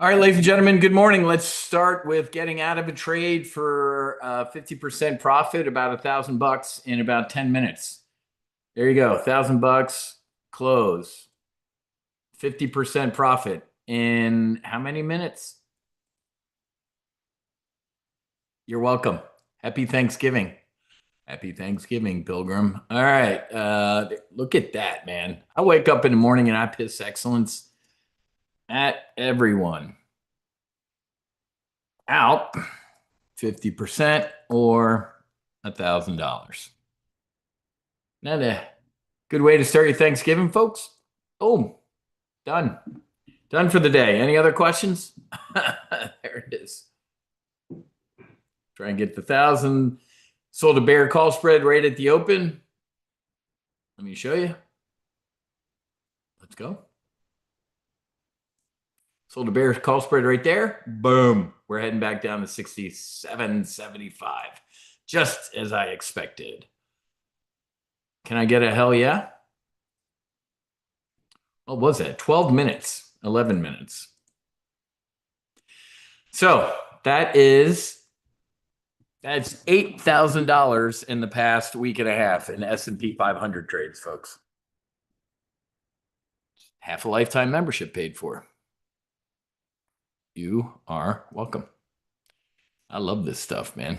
All right, ladies and gentlemen, good morning. Let's start with getting out of a trade for 50% profit, about $1,000 in about 10 minutes. There you go, $1,000, close. 50% profit in how many minutes? You're welcome. Happy Thanksgiving. Happy Thanksgiving, Pilgrim. All right, look at that, man. I wake up in the morning and I piss excellence at everyone. Out 50% or $1,000. Not a good way to start your Thanksgiving, folks. Oh, done. Done for the day. Any other questions? There it is. Try and get the 1,000. Sold a bear call spread right at the open. Let me show you. Let's go. Sold a bear call spread right there. Boom. We're heading back down to 67.75. Just as I expected. Can I get a hell yeah? What was that? 12 minutes, 11 minutes. So that's $8,000 in the past week and a half in S&P 500 trades, folks. Half a lifetime membership paid for. You are welcome. I love this stuff, man.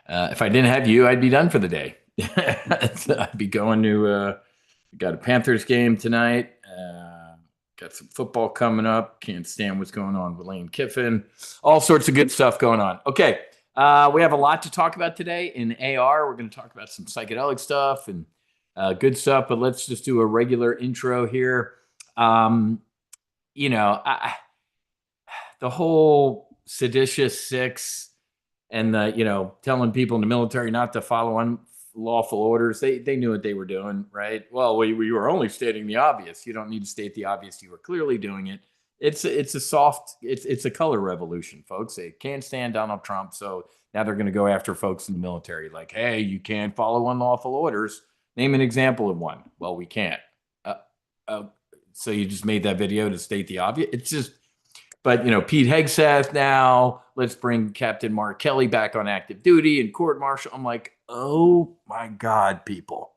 If I didn't have you, I'd be done for the day. I'd be going to got a Panthers game tonight. Got some football coming up. Can't stand what's going on with Lane Kiffin. All sorts of good stuff going on. Okay. We have a lot to talk about today in AR. We're going to talk about some psychedelic stuff and good stuff, but let's just do a regular intro here. The whole seditious six and telling people in the military not to follow unlawful orders, they knew what they were doing, right? Well, we were only stating the obvious. You don't need to state the obvious. You were clearly doing it. It's a color revolution, folks. They can't stand Donald Trump, so now they're going to go after folks in the military. Like, hey, you can't follow unlawful orders. Name an example of one. Well, we can't. So you just made that video to state the obvious. It's just, but Pete Hegseth now. Let's bring Captain Mark Kelly back on active duty and court martial. I'm like, oh my God, people.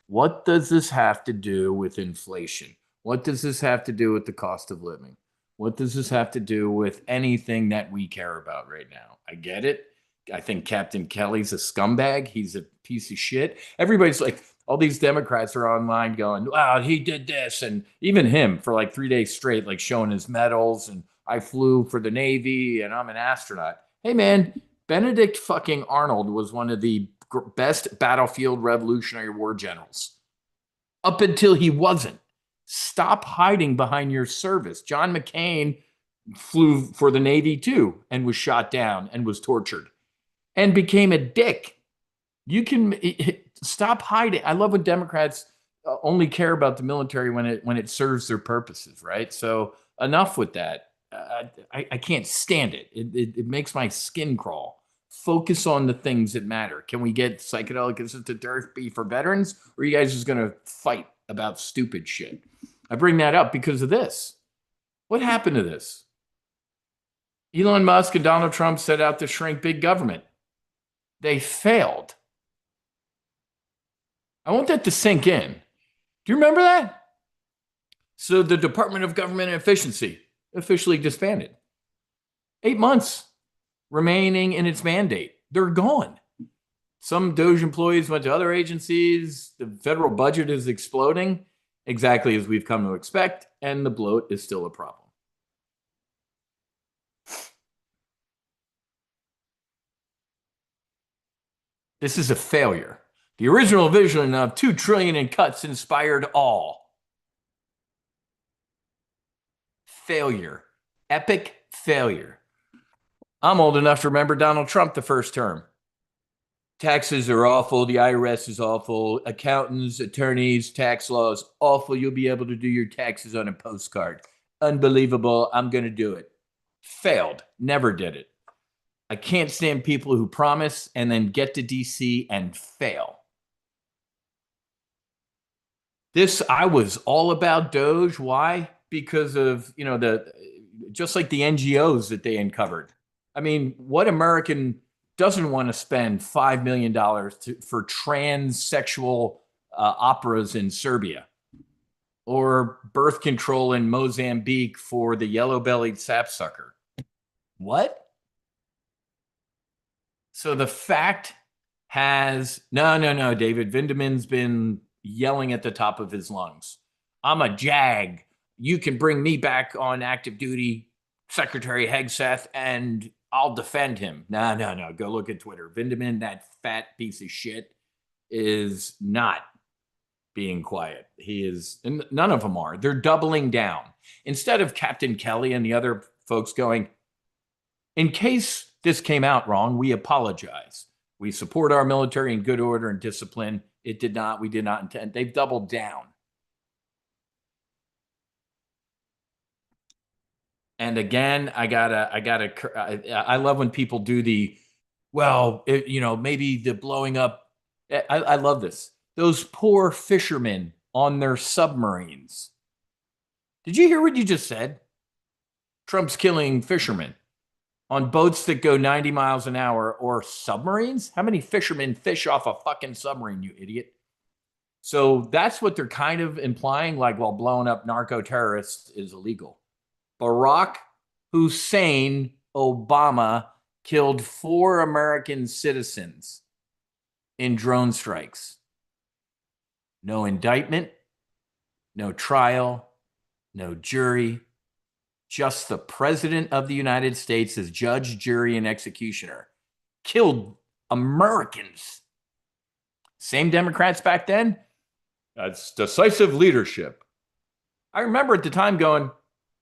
What does this have to do with inflation? What does this have to do with the cost of living? What does this have to do with anything that we care about right now? I get it. I think Captain Kelly's a scumbag. He's a piece of shit. Everybody's like, all these Democrats are online going, wow, he did this. And even him for like 3 days straight, like showing his medals and I flew for the Navy and I'm an astronaut. Hey, man, Benedict fucking Arnold was one of the best battlefield Revolutionary War generals up until he wasn't. Stop hiding behind your service. John McCain flew for the Navy too and was shot down and was tortured and became a dick. You can stop hiding. I love when Democrats only care about the military when it serves their purposes, right? So enough with that. I can't stand it. It makes my skin crawl. Focus on the things that matter. Can we get psychedelic assisted therapy for veterans? Or are you guys just going to fight about stupid shit? I bring that up because of this. What happened to this? Elon Musk and Donald Trump set out to shrink big government. They failed. I want that to sink in. Do you remember that? So the Department of Government Efficiency officially disbanded. 8 months remaining in its mandate. They're gone. Some DOJ employees went to other agencies. The federal budget is exploding, exactly as we've come to expect, and the bloat is still a problem. This is a failure. The original vision of $2 trillion in cuts inspired all. Failure. Epic failure. I'm old enough to remember Donald Trump the first term. Taxes are awful. The IRS is awful. Accountants, attorneys, tax laws, awful. You'll be able to do your taxes on a postcard. Unbelievable. I'm going to do it. Failed. Never did it. I can't stand people who promise and then get to DC and fail. I was all about Doge. Why? Because of, just like the NGOs that they uncovered. I mean, what American doesn't want to spend $5 million for transsexual operas in Serbia, or birth control in Mozambique for the yellow-bellied sapsucker? What? So the fact has no, David Vindman's been yelling at the top of his lungs. I'm a jag. You can bring me back on active duty, Secretary Hegseth, and I'll defend him. No. Go look at Twitter. Vindman, that fat piece of shit, is not being quiet. He is, and none of them are. They're doubling down. Instead of Captain Kelly and the other folks going, in case this came out wrong, we apologize. We support our military in good order and discipline. We did not intend. They've doubled down. And again, I love when people do the, well, maybe the blowing up. I love this. Those poor fishermen on their submarines. Did you hear what you just said? Trump's killing fishermen on boats that go 90 miles an hour, or submarines? How many fishermen fish off a fucking submarine, you idiot? So that's what they're kind of implying, like, while blowing up narco terrorists is illegal. Barack Hussein Obama killed 4 American citizens in drone strikes. No indictment, no trial, no jury. Just the president of the United States as judge, jury, and executioner killed Americans. Same Democrats back then? That's decisive leadership. I remember at the time going,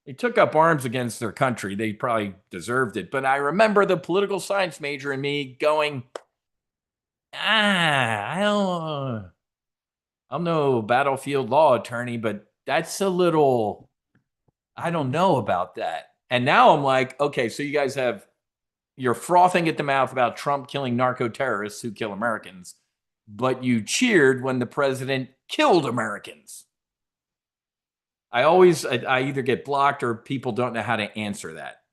they took up arms against their country. They probably deserved it. But I remember the political science major in me going, I'm no battlefield law attorney, but that's a little, I don't know about that. And now I'm like, okay, so you guys you're frothing at the mouth about Trump killing narco terrorists who kill Americans, but you cheered when the president killed Americans. I either get blocked or people don't know how to answer that.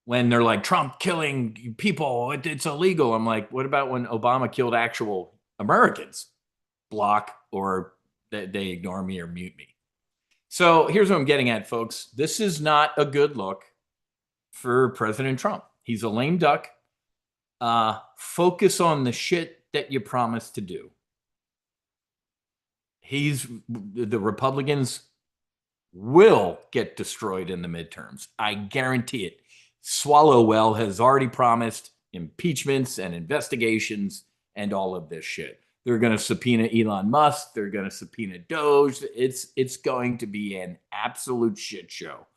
When they're like, Trump killing people, it's illegal. I'm like, what about when Obama killed actual Americans? Block, or they ignore me or mute me. So here's what I'm getting at, folks. This is not a good look for President Trump. He's a lame duck. Focus on the shit that you promised to do. The Republicans will get destroyed in the midterms. I guarantee it. Swalwell has already promised impeachments and investigations and all of this shit. They're going to subpoena Elon Musk. They're going to subpoena Doge. It's going to be an absolute shit show.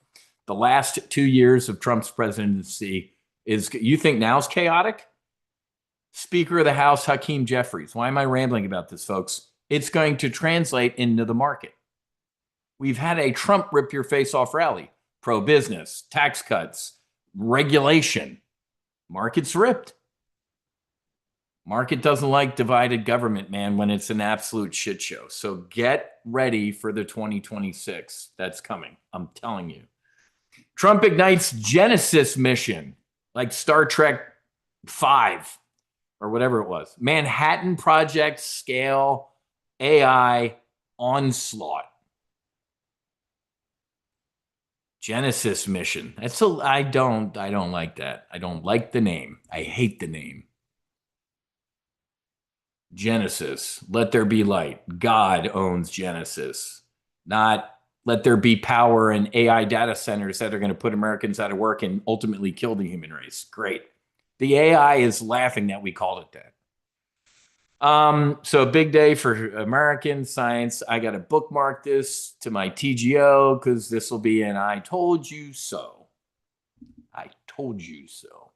The last 2 years of Trump's presidency you think now's chaotic? Speaker of the House, Hakeem Jeffries. Why am I rambling about this, folks? It's going to translate into the market. We've had a Trump rip your face off rally. Pro-business, tax cuts, regulation. Market's ripped. Market doesn't like divided government, man, when it's an absolute shit show. So get ready for the 2026 that's coming. I'm telling you. Trump ignites Genesis mission, like Star Trek 5 or whatever it was. Manhattan Project scale AI onslaught. Genesis mission. I don't like that. I don't like the name. I hate the name. Genesis. Let there be light. God owns Genesis. Not let there be power and AI data centers that are going to put Americans out of work and ultimately kill the human race. Great. The AI is laughing that we called it that. So a big day for American science. I got to bookmark this to my TGO because this will be an I told you so. I told you so.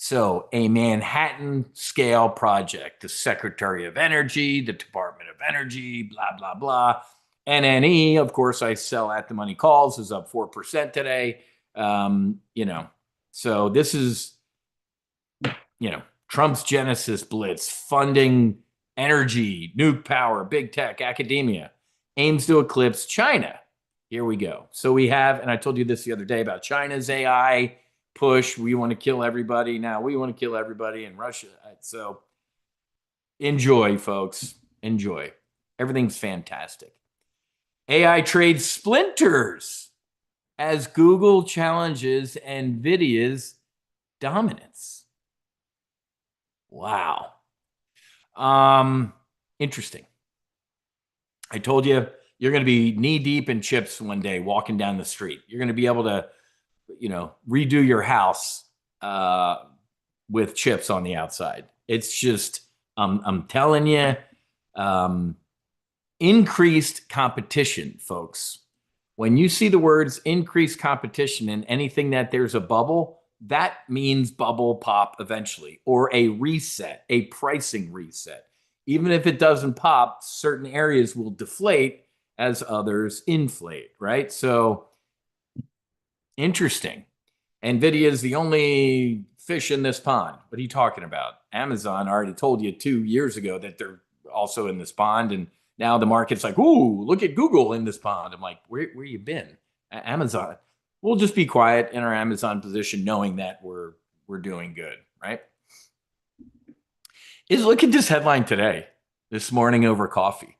So a Manhattan scale project, the Secretary of Energy, the Department of Energy, blah, blah, blah. NNE, of course, I sell at the money calls, is up 4% today. So this is, Trump's Genesis blitz, funding energy, nuke power, big tech, academia, aims to eclipse China. Here we go. So we have, and I told you this the other day about China's AI push. We want to kill everybody. Now we want to kill everybody in Russia. So enjoy, folks. Enjoy. Everything's fantastic. AI trade splinters as Google challenges NVIDIA's dominance. Wow. Interesting. I told you you're going to be knee deep in chips one day walking down the street. You're going to be able to, redo your house with chips on the outside. It's just, I'm telling you, increased competition, folks. When you see the words increased competition in anything that there's a bubble, that means bubble pop eventually, or a reset, a pricing reset. Even if it doesn't pop, certain areas will deflate as others inflate, right? So interesting. NVIDIA is the only fish in this pond. What are you talking about? Amazon already told you 2 years ago that they're also in this pond. And now the market's like, ooh, look at Google in this pond. I'm like, where you been? Amazon. We'll just be quiet in our Amazon position, knowing that we're doing good, right? Look at this headline today, this morning over coffee.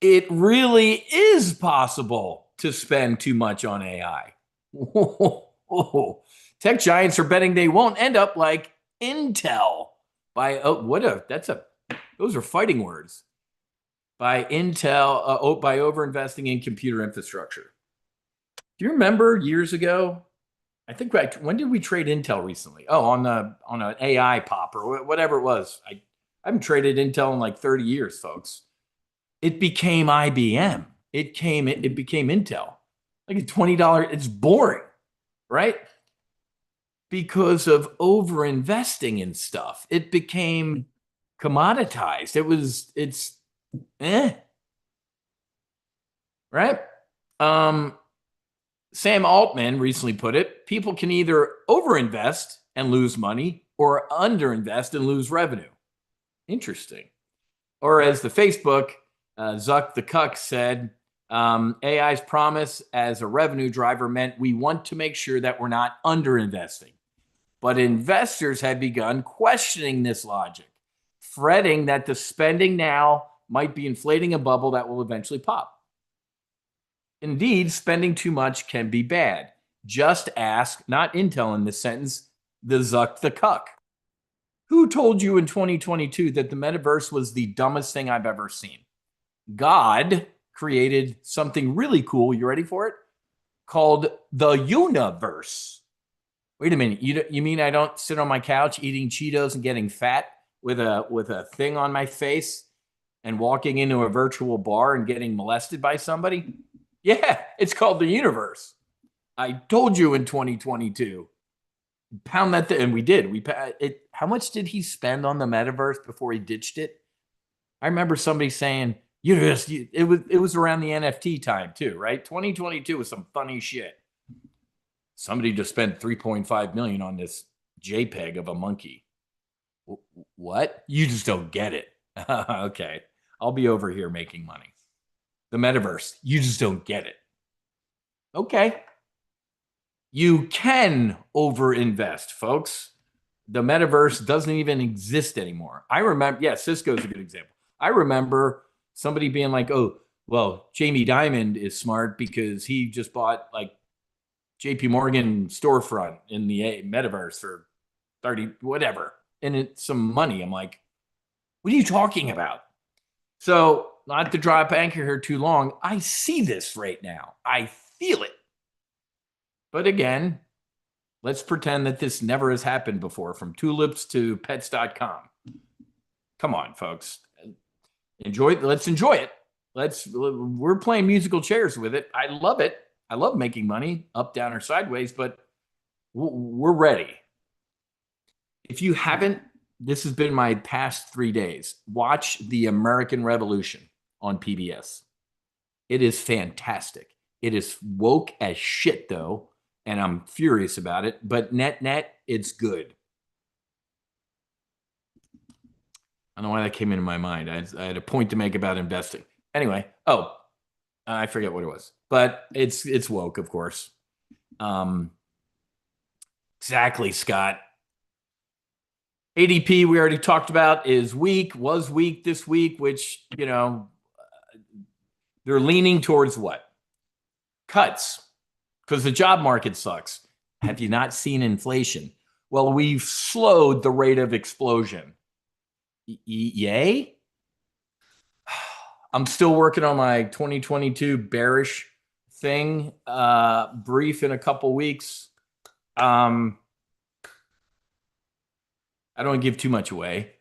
It really is possible to spend too much on AI. Tech giants are betting they won't end up like Intel by those are fighting words. By Intel by overinvesting in computer infrastructure. Do you remember years ago? I think when did we trade Intel recently? Oh, on an AI pop or whatever it was. I haven't traded Intel in like 30 years, folks. It became IBM. It became Intel. Like a $20. It's boring, right? Because of overinvesting in stuff. It became commoditized. It's right? Sam Altman recently put it, people can either overinvest and lose money or underinvest and lose revenue. Interesting. Or as the Facebook, Zuck the Cuck said, AI's promise as a revenue driver meant we want to make sure that we're not underinvesting. But investors had begun questioning this logic, fretting that the spending now might be inflating a bubble that will eventually pop. Indeed, spending too much can be bad. Just ask, not Intel in this sentence, the Zuck the Cuck. Who told you in 2022 that the metaverse was the dumbest thing I've ever seen? God created something really cool. You ready for it? Called the universe. Wait a minute. You mean I don't sit on my couch eating Cheetos and getting fat with a thing on my face and walking into a virtual bar and getting molested by somebody? Yeah, it's called the universe. I told you in 2022. Pound that, and we did. How much did he spend on the metaverse before he ditched it? I remember somebody saying, it was around the NFT time too, right? 2022 was some funny shit. Somebody just spent 3.5 million on this JPEG of a monkey. What? You just don't get it. Okay, I'll be over here making money. The metaverse, you just don't get it. Okay. You can overinvest, folks. The metaverse doesn't even exist anymore. I remember, Cisco's a good example. I remember somebody being like, oh, well, Jamie Dimon is smart because he just bought like JP Morgan storefront in the metaverse for 30, whatever. And it's some money. I'm like, what are you talking about? So not to drop anchor here too long, I see this right now. I feel it. But again, let's pretend that this never has happened before, from tulips to pets.com. Come on, folks. Let's enjoy it. We're playing musical chairs with it. I love it. I love making money up, down, or sideways, but we're ready. If you haven't, this has been my past 3 days. Watch The American Revolution on PBS. It is fantastic. It is woke as shit, though, and I'm furious about it. But net, it's good. I don't know why that came into my mind. I had a point to make about investing. Anyway, I forget what it was, but it's woke, of course. Um, exactly, Scott. ADP we already talked about is weak, was weak this week, which, they're leaning towards what? Cuts, because the job market sucks. Have you not seen inflation? Well, we've slowed the rate of explosion. Yay? I'm still working on my 2022 bearish thing brief in a couple weeks. I don't give too much away.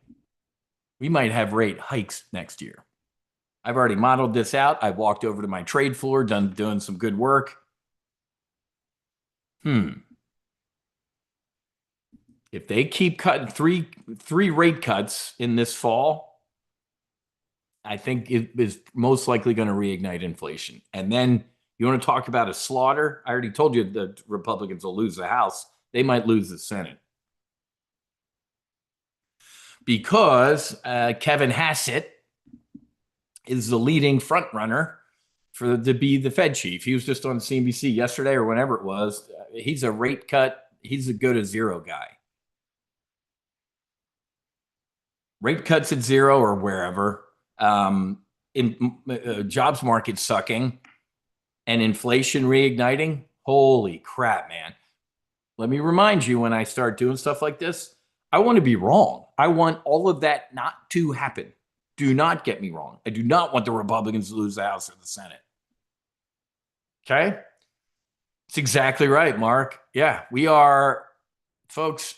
We might have rate hikes next year. I've already modeled this out. I've walked over to my trade floor, doing some good work. If they keep cutting three rate cuts in this fall, I think it is most likely going to reignite inflation. And then you want to talk about a slaughter? I already told you the Republicans will lose the House. They might lose the Senate. Because Kevin Hassett is the leading front runner to be the Fed chief. He was just on CNBC yesterday or whenever it was. He's a rate cut. He's a go to zero guy. Rate cuts at zero or wherever. Jobs market sucking and inflation reigniting. Holy crap, man. Let me remind you, when I start doing stuff like this, I want to be wrong. I want all of that not to happen. Do not get me wrong. I do not want the Republicans to lose the House or the Senate. Okay? It's exactly right, Mark. Yeah, we are, folks.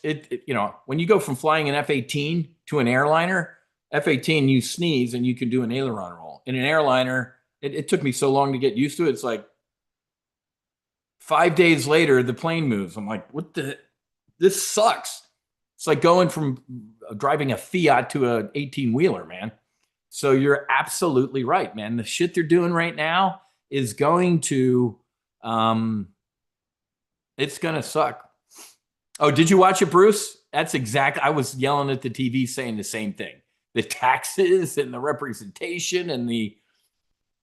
When you go from flying an F-18 to an airliner, F-18, you sneeze and you can do an aileron roll. In an airliner, it took me so long to get used to it. It's like 5 days later, the plane moves. I'm like, this sucks. It's like going from driving a Fiat to an 18-wheeler, man. So you're absolutely right, man. The shit they're doing right now is going to, it's going to suck. Oh, did you watch it, Bruce? I was yelling at the TV saying the same thing. The taxes and the representation and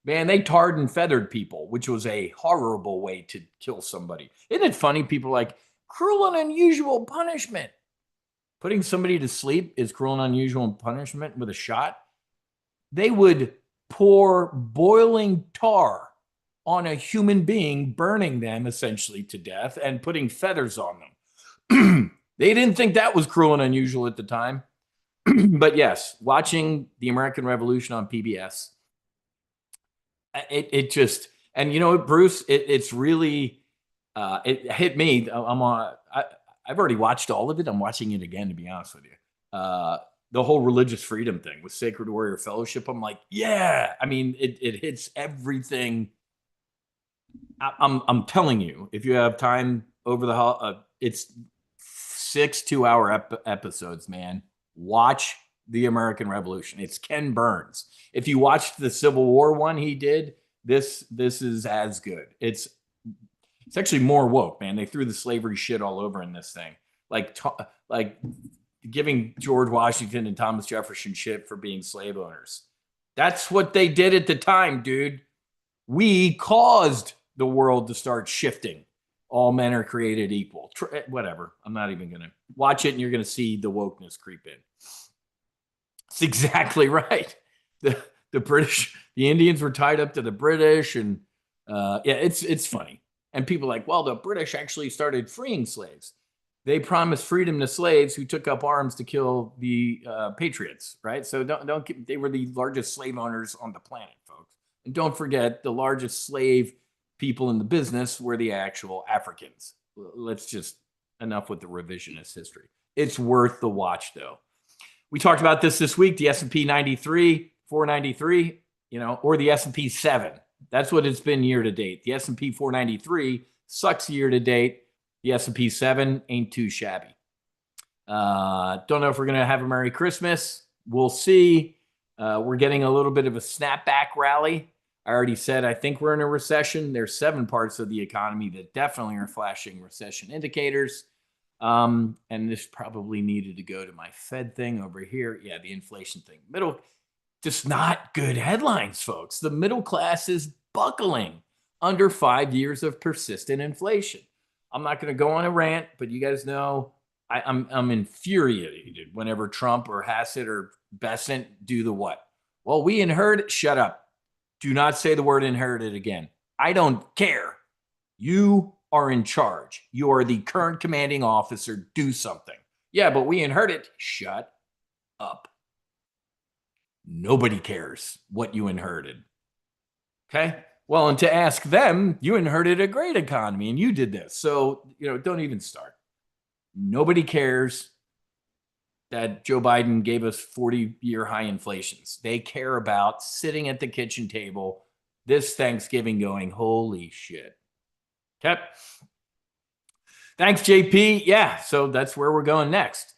man, they tarred and feathered people, which was a horrible way to kill somebody. Isn't it funny? People are like, cruel and unusual punishment. Putting somebody to sleep is cruel and unusual punishment with a shot. They would pour boiling tar on a human being, burning them essentially to death and putting feathers on them. They didn't think that was cruel and unusual at the time. But yes, watching the American Revolution on PBS, it just, and you know what, Bruce, it's really, it hit me. I've already watched all of it. I'm watching it again, to be honest with you. The whole religious freedom thing with Sacred Warrior Fellowship. I'm like, yeah. I mean, it hits everything. I'm telling you, if you have time over it's 6 2-hour episodes, man. Watch the American Revolution. It's Ken Burns. If you watched the Civil War one he did, this is as good. It's actually more woke, man. They threw the slavery shit all over in this thing, like giving George Washington and Thomas Jefferson shit for being slave owners. That's what they did at the time, dude. We caused the world to start shifting. All men are created equal. Whatever. I'm not even going to watch it, and you're going to see the wokeness creep in. It's exactly right. The British, the Indians were tied up to the British, and it's funny. And people are like, well, the British actually started freeing slaves. They promised freedom to slaves who took up arms to kill the patriots, right? So they were the largest slave owners on the planet, folks. And don't forget, the largest slave people in the business were the actual Africans. Let's just, enough with the revisionist history. It's worth the watch, though. We talked about this week, the S&P 493, or the S&P 7. That's what it's been year to date. The S&P 493 sucks year to date. The S&P 7 ain't too shabby. Don't know if we're going to have a Merry Christmas. We'll see. We're getting a little bit of a snapback rally. I already said I think we're in a recession. There's 7 parts of the economy that definitely are flashing recession indicators. And this probably needed to go to my Fed thing over here. Yeah, the inflation thing. Just not good headlines, folks. The middle class is buckling under 5 years of persistent inflation. I'm not going to go on a rant, but you guys know I'm infuriated whenever Trump or Hassett or Bessent do the what? Well, we inherited. Shut up. Do not say the word inherited again. I don't care. You are in charge. You are the current commanding officer. Do something. Yeah, but we inherited. Shut up. Nobody cares what you inherited. Okay. Well, and to ask them, you inherited a great economy and you did this. So, don't even start. Nobody cares that Joe Biden gave us 40-year high inflations. They care about sitting at the kitchen table this Thanksgiving going, holy shit. Okay. Thanks, JP. Yeah, so that's where we're going next.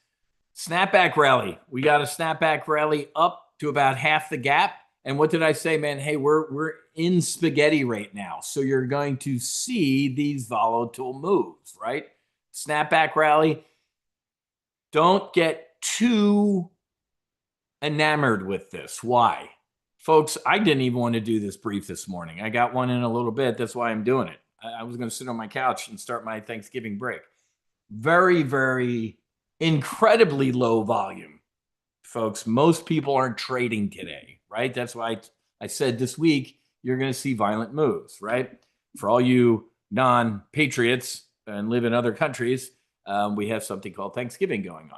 Snapback rally. We got a snapback rally up to about half the gap. And what did I say, man? Hey, we're in spaghetti right now. So you're going to see these volatile moves, right? Snapback rally. Don't get too enamored with this. Why? Folks, I didn't even want to do this brief this morning. I got one in a little bit. That's why I'm doing it. I was going to sit on my couch and start my Thanksgiving break. Very, very incredibly low volume, folks. Most people aren't trading today, right? That's why I said this week, you're going to see violent moves, right? For all you non-patriots and live in other countries, we have something called Thanksgiving going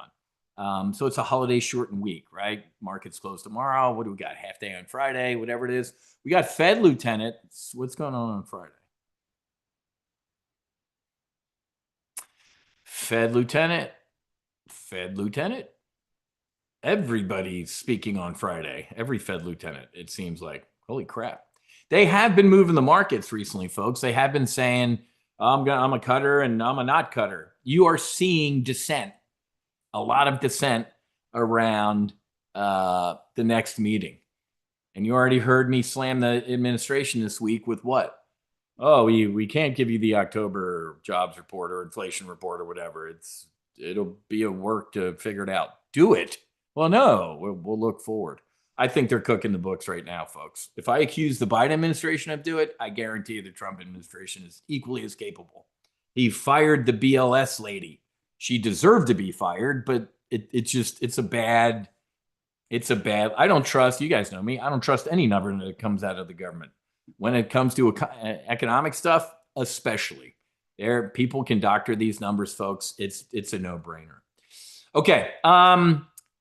on. So it's a holiday shortened week, right? Markets close tomorrow. What do we got? Half day on Friday, whatever it is. We got Fed Lieutenant. What's going on Friday? Fed Lieutenant. Everybody's speaking on Friday. Every Fed Lieutenant, it seems like. Holy crap. They have been moving the markets recently, folks. They have been saying, I'm a cutter and I'm a not cutter. You are seeing dissent, a lot of dissent around the next meeting. And you already heard me slam the administration this week with what? Oh, we can't give you the October jobs report or inflation report or whatever. It'll be a work to figure it out. Do it. Well, no, we'll look forward. I think they're cooking the books right now, folks. If I accuse the Biden administration of doing it, I guarantee the Trump administration is equally as capable. He fired the BLS lady. She deserved to be fired, but it's a bad. I don't trust, you guys know me, I don't trust any number that comes out of the government. When it comes to economic stuff, especially. People can doctor these numbers, folks. It's a no-brainer. Okay,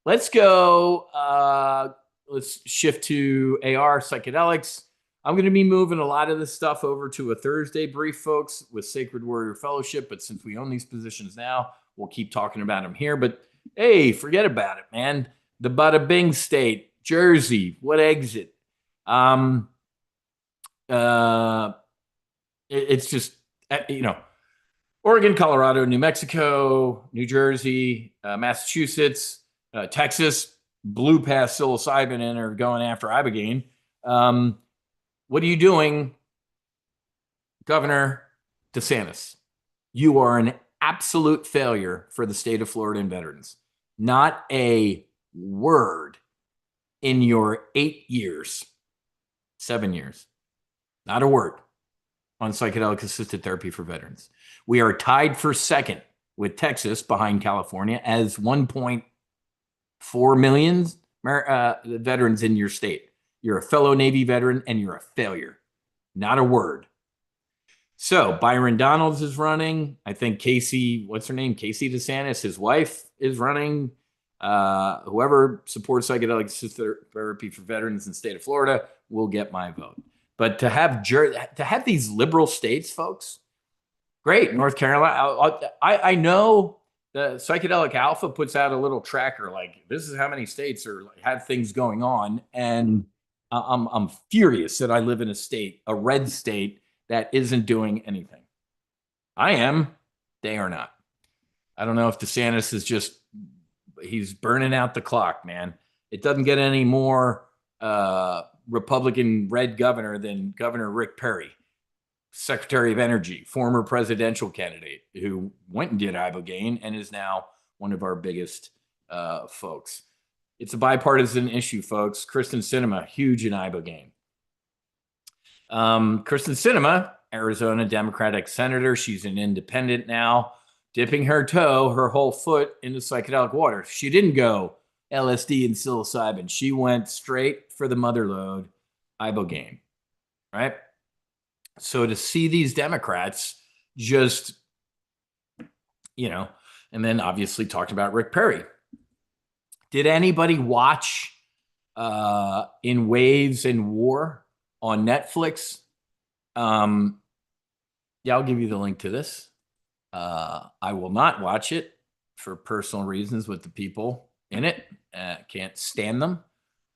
let's go. Let's shift to AR psychedelics. I'm going to be moving a lot of this stuff over to a Thursday brief, folks, with Sacred Warrior Fellowship. But since we own these positions now, we'll keep talking about them here. But hey, forget about it, man. The Bada Bing State, Jersey, what exit? It's just, Oregon, Colorado, New Mexico, New Jersey, Massachusetts, Texas blew past psilocybin and are going after ibogaine. What are you doing, Governor DeSantis? You are an absolute failure for the state of Florida and veterans. Not a word in your 7 years, not a word on psychedelic assisted therapy for veterans. We are tied for second with Texas behind California as 1.4 million veterans in your state. You're a fellow Navy veteran and you're a failure. Not a word. So Byron Donalds is running. I think Casey, what's her name? Casey DeSantis, his wife is running. Whoever supports psychedelic assisted therapy for veterans in the state of Florida will get my vote. But to have these liberal states, folks, great. North Carolina. I know the Psychedelic Alpha puts out a little tracker like this is how many states have things going on, and I'm furious that I live in a red state that isn't doing anything. I am. They are not. I don't know if DeSantis is he's burning out the clock, man. It doesn't get any more Republican red governor than Governor Rick Perry, Secretary of Energy, former presidential candidate who went and did ibogaine and is now one of our biggest folks. It's a bipartisan issue, folks. Kristen Sinema, huge in ibogaine. Kristen Sinema, Arizona Democratic senator. She's an independent now, dipping her whole foot into psychedelic water. She didn't go LSD and psilocybin. She went straight for the mother lode, ibogaine, right? So to see these Democrats just, and then obviously talked about Rick Perry. Did anybody watch In Waves and War on Netflix? Yeah, I'll give you the link to this. I will not watch it for personal reasons with the people in it. Can't stand them,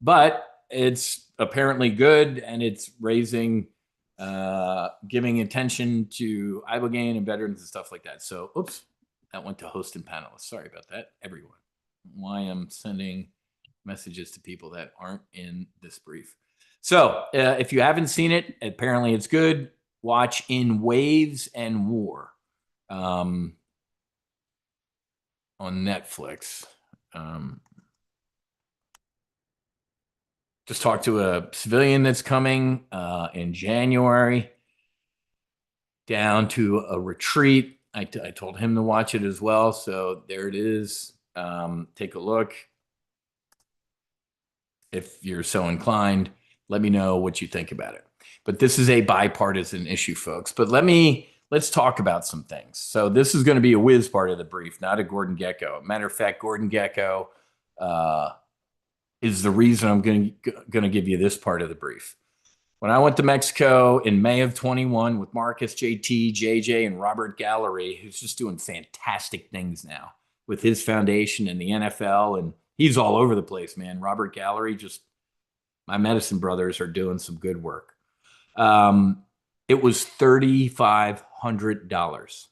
but it's apparently good, and it's raising, giving attention to ibogaine and veterans and stuff like that. So, oops, that went to host and panelists. Sorry about that, everyone. Why I'm sending messages to people that aren't in this brief. So, if you haven't seen it, apparently it's good. Watch In Waves and War on Netflix. Just talked to a civilian that's coming in January down to a retreat. I told him to watch it as well. So there it is. Take a look. If you're so inclined, let me know what you think about it. But this is a bipartisan issue, folks. But let's talk about some things. So this is going to be a whiz part of the brief, not a Gordon Gekko. Matter of fact, Gordon Gekko is the reason I'm going to give you this part of the brief. When I went to Mexico in May of 21 with Marcus, JT, JJ, and Robert Gallery, who's just doing fantastic things now with his foundation and the NFL, and he's all over the place, man. Robert Gallery, just my medicine brothers are doing some good work. It was $3,500.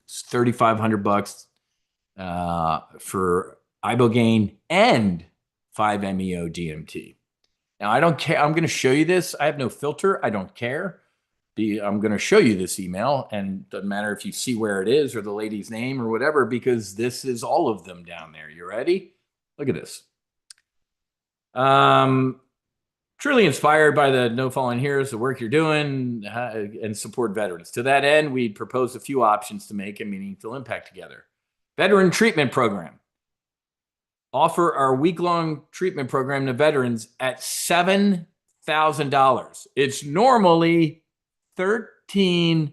It's $3,500 for ibogaine and 5-MeO DMT. Now, I don't care. I'm going to show you this. I have no filter. I don't care. I'm going to show you this email, and it doesn't matter if you see where it is or the lady's name or whatever, because this is all of them down there. You ready? Look at this. Truly inspired by the No Fallen Heroes, the work you're doing, and support veterans. To that end, we proposed a few options to make a meaningful impact together. Veteran treatment program. Offer our week-long treatment program to veterans at $7,000. It's normally $13,500.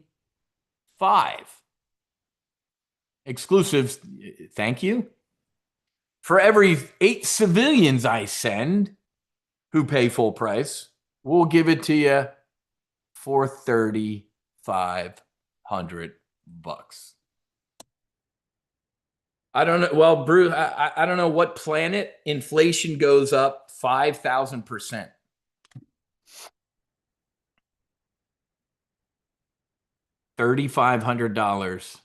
Exclusive, thank you. For every 8 civilians I send who pay full price, we'll give it to you for $3,500. I don't know. Well, Bruce, I don't know what planet inflation goes up 5,000%. $3,500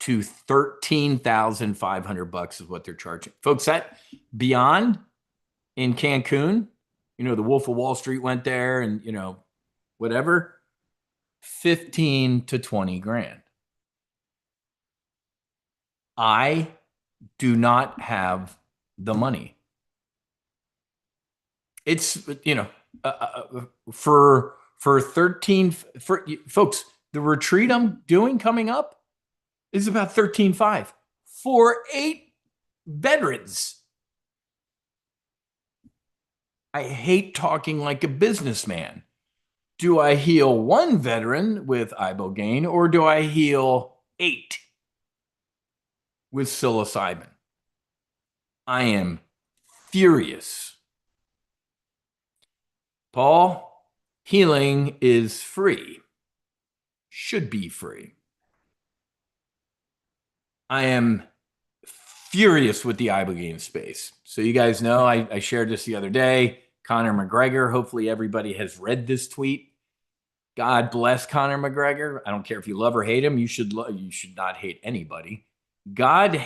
to $13,500 is what they're charging, folks. That Beyond in Cancun, the Wolf of Wall Street went there, and whatever, 15 to 20 grand. I do not have the money. It's for 13 for folks. The retreat I'm doing coming up is about 13,500 for 8 veterans. I hate talking like a businessman. Do I heal 1 veteran with ibogaine, or do I heal 8 with psilocybin? I am furious. Paul, healing is free. Should be free. I am furious with the ibogaine space. So you guys know, I shared this the other day. Conor McGregor, hopefully everybody has read this tweet. God bless Conor McGregor. I don't care if you love or hate him. You should not hate anybody. God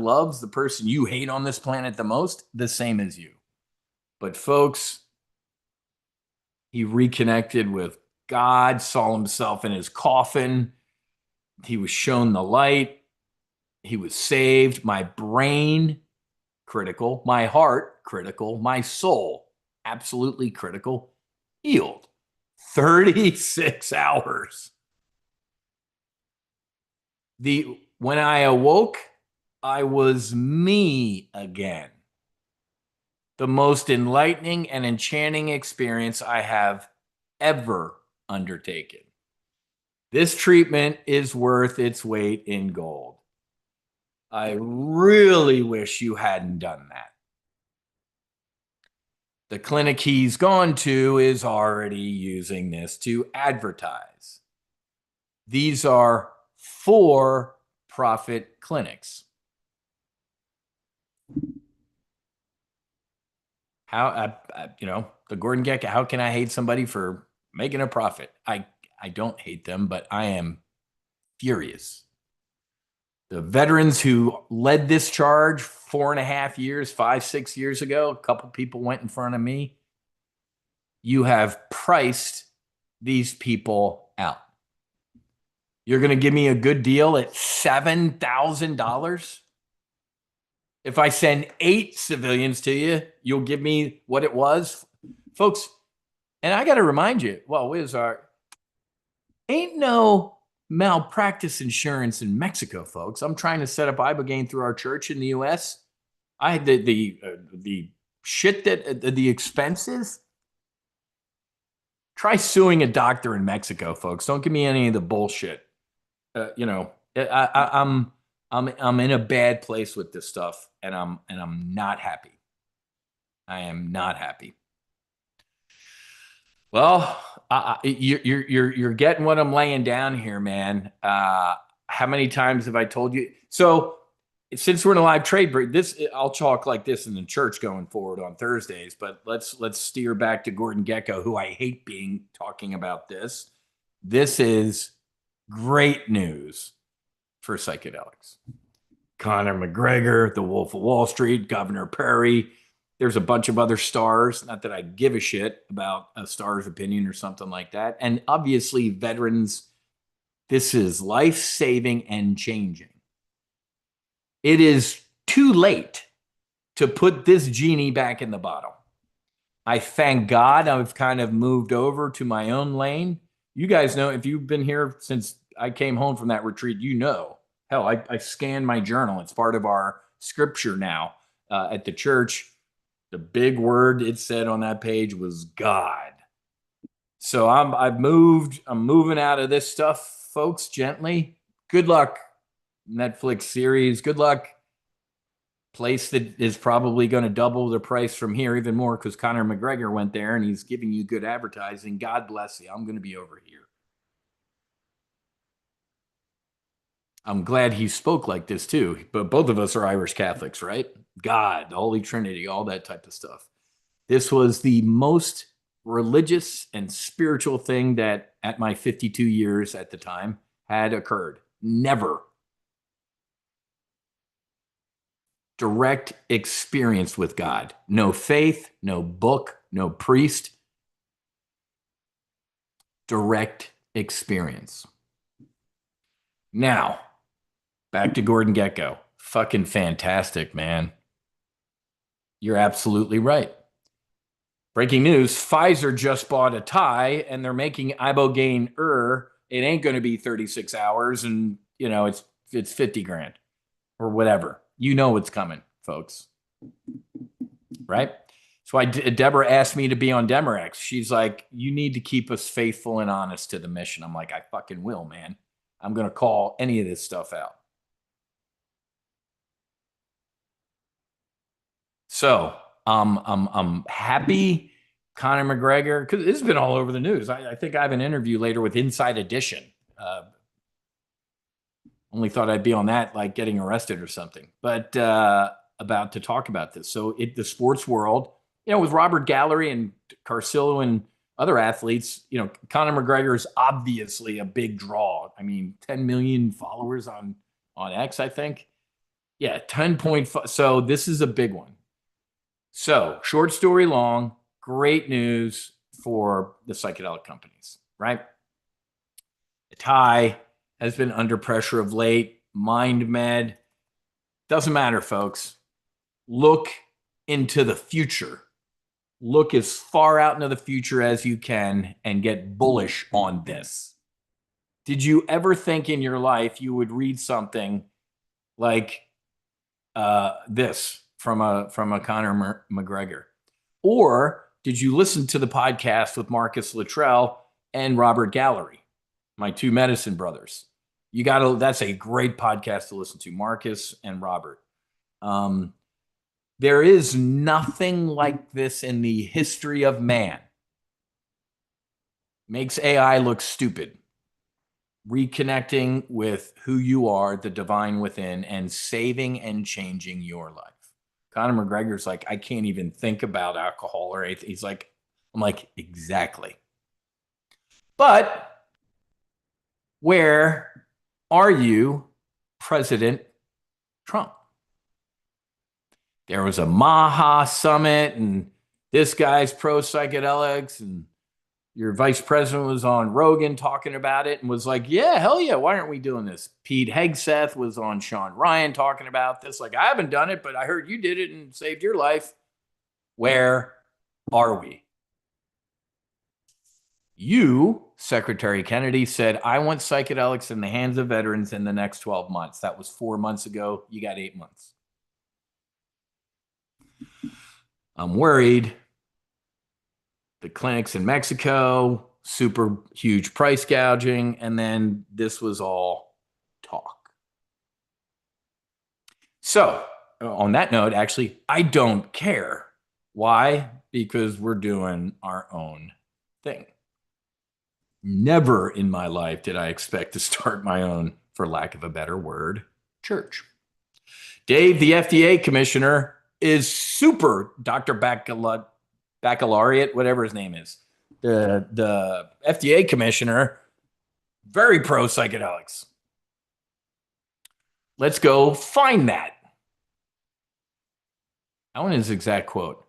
loves the person you hate on this planet the most, the same as you. But folks, he reconnected with God, saw himself in his coffin. He was shown the light. He was saved. My brain, critical. My heart, critical. My soul, absolutely critical. Healed. 36 hours. When I awoke, I was me again. The most enlightening and enchanting experience I have ever undertaken. This treatment is worth its weight in gold. I really wish you hadn't done that. The clinic he's gone to is already using this to advertise. These are for-profit clinics. How, the Gordon Gekko, how can I hate somebody for making a profit? I don't hate them, but I am furious. The veterans who led this charge 4.5 years, 5, 6 years ago, a couple people went in front of me. You have priced these people out. You're going to give me a good deal at $7,000? If I send 8 civilians to you, you'll give me what it was? Folks, and I got to remind you, ain't no malpractice insurance in Mexico, folks. I'm trying to set up Ibogaine through our church in the U.S. I had the shit that the expenses. Try suing a doctor in Mexico, folks. Don't give me any of the bullshit. I'm in a bad place with this stuff, and I'm not happy. I am not happy. Well, you're getting what I'm laying down here, man. How many times have I told you? So since we're in a live trade break, I'll talk like this in the church going forward on Thursdays. But let's steer back to Gordon Gekko, who I hate talking about this. This is great news for psychedelics. Conor McGregor, the Wolf of Wall Street, Governor Perry. There's a bunch of other stars. Not that I give a shit about a star's opinion or something like that. And obviously, veterans, this is life-saving and changing. It is too late to put this genie back in the bottle. I thank God I've kind of moved over to my own lane. You guys know, if you've been here since I came home from that retreat, you know. Hell, I scanned my journal. It's part of our scripture now at the church. The big word it said on that page was God. So I'm moving out of this stuff, folks, gently. Good luck, Netflix series. Good luck. Place that is probably going to double the price from here even more because Conor McGregor went there and he's giving you good advertising. God bless you. I'm going to be over here. I'm glad he spoke like this too, but both of us are Irish Catholics, right? God, the Holy Trinity, all that type of stuff. This was the most religious and spiritual thing that at my 52 years at the time had occurred. Never. Direct experience with God. No faith, no book, no priest. Direct experience. Now, back to Gordon Gekko. Fucking fantastic, man. You're absolutely right. Breaking news, Pfizer just bought a tie and they're making Ibogaine. It ain't going to be 36 hours and, it's 50 grand or whatever. You know what's coming, folks. Right? So Deborah asked me to be on Demorex. She's like, you need to keep us faithful and honest to the mission. I'm like, I fucking will, man. I'm going to call any of this stuff out. So I'm happy Conor McGregor, because it's been all over the news. I think I have an interview later with Inside Edition. Only thought I'd be on that, like getting arrested or something. But about to talk about this. So the sports world, with Robert Gallery and Carcillo and other athletes, Conor McGregor is obviously a big draw. I mean, 10 million followers on X, I think. Yeah, 10.5. So this is a big one. So short story long, great news for the psychedelic companies, right? Atai has been under pressure of late. MindMed. Doesn't matter, folks. Look into the future. look as far out into the future as you can and get bullish on this. Did you ever think in your life you would read something like this from a Conor McGregor? Or did you listen to the podcast with Marcus Luttrell and Robert Gallery, my two medicine brothers? That's a great podcast to listen to, Marcus and Robert. There is nothing like this in the history of man. Makes AI look stupid. Reconnecting with who you are, the divine within, and saving and changing your life. Conor McGregor's like, I can't even think about alcohol or anything. He's like, I'm like, exactly. But where are you, President Trump? There was a Maha summit, and this guy's pro psychedelics, and your vice president was on Rogan talking about it and was like, yeah, hell yeah, why aren't we doing this? Pete Hegseth was on Sean Ryan talking about this. Like, I haven't done it, but I heard you did it and saved your life. Where are we? You, Secretary Kennedy, said, I want psychedelics in the hands of veterans in the next 12 months. That was 4 months ago. You got 8 months. I'm worried. The clinics in Mexico, super huge price gouging, and then this was all talk. So, on that note, actually, I don't care. Why? Because we're doing our own thing. Never in my life did I expect to start my own, for lack of a better word, church. Dave, the FDA commissioner, is super Dr. Baccalaureate, whatever his name is. The FDA commissioner, very pro psychedelics. Let's go find that. I want his exact quote.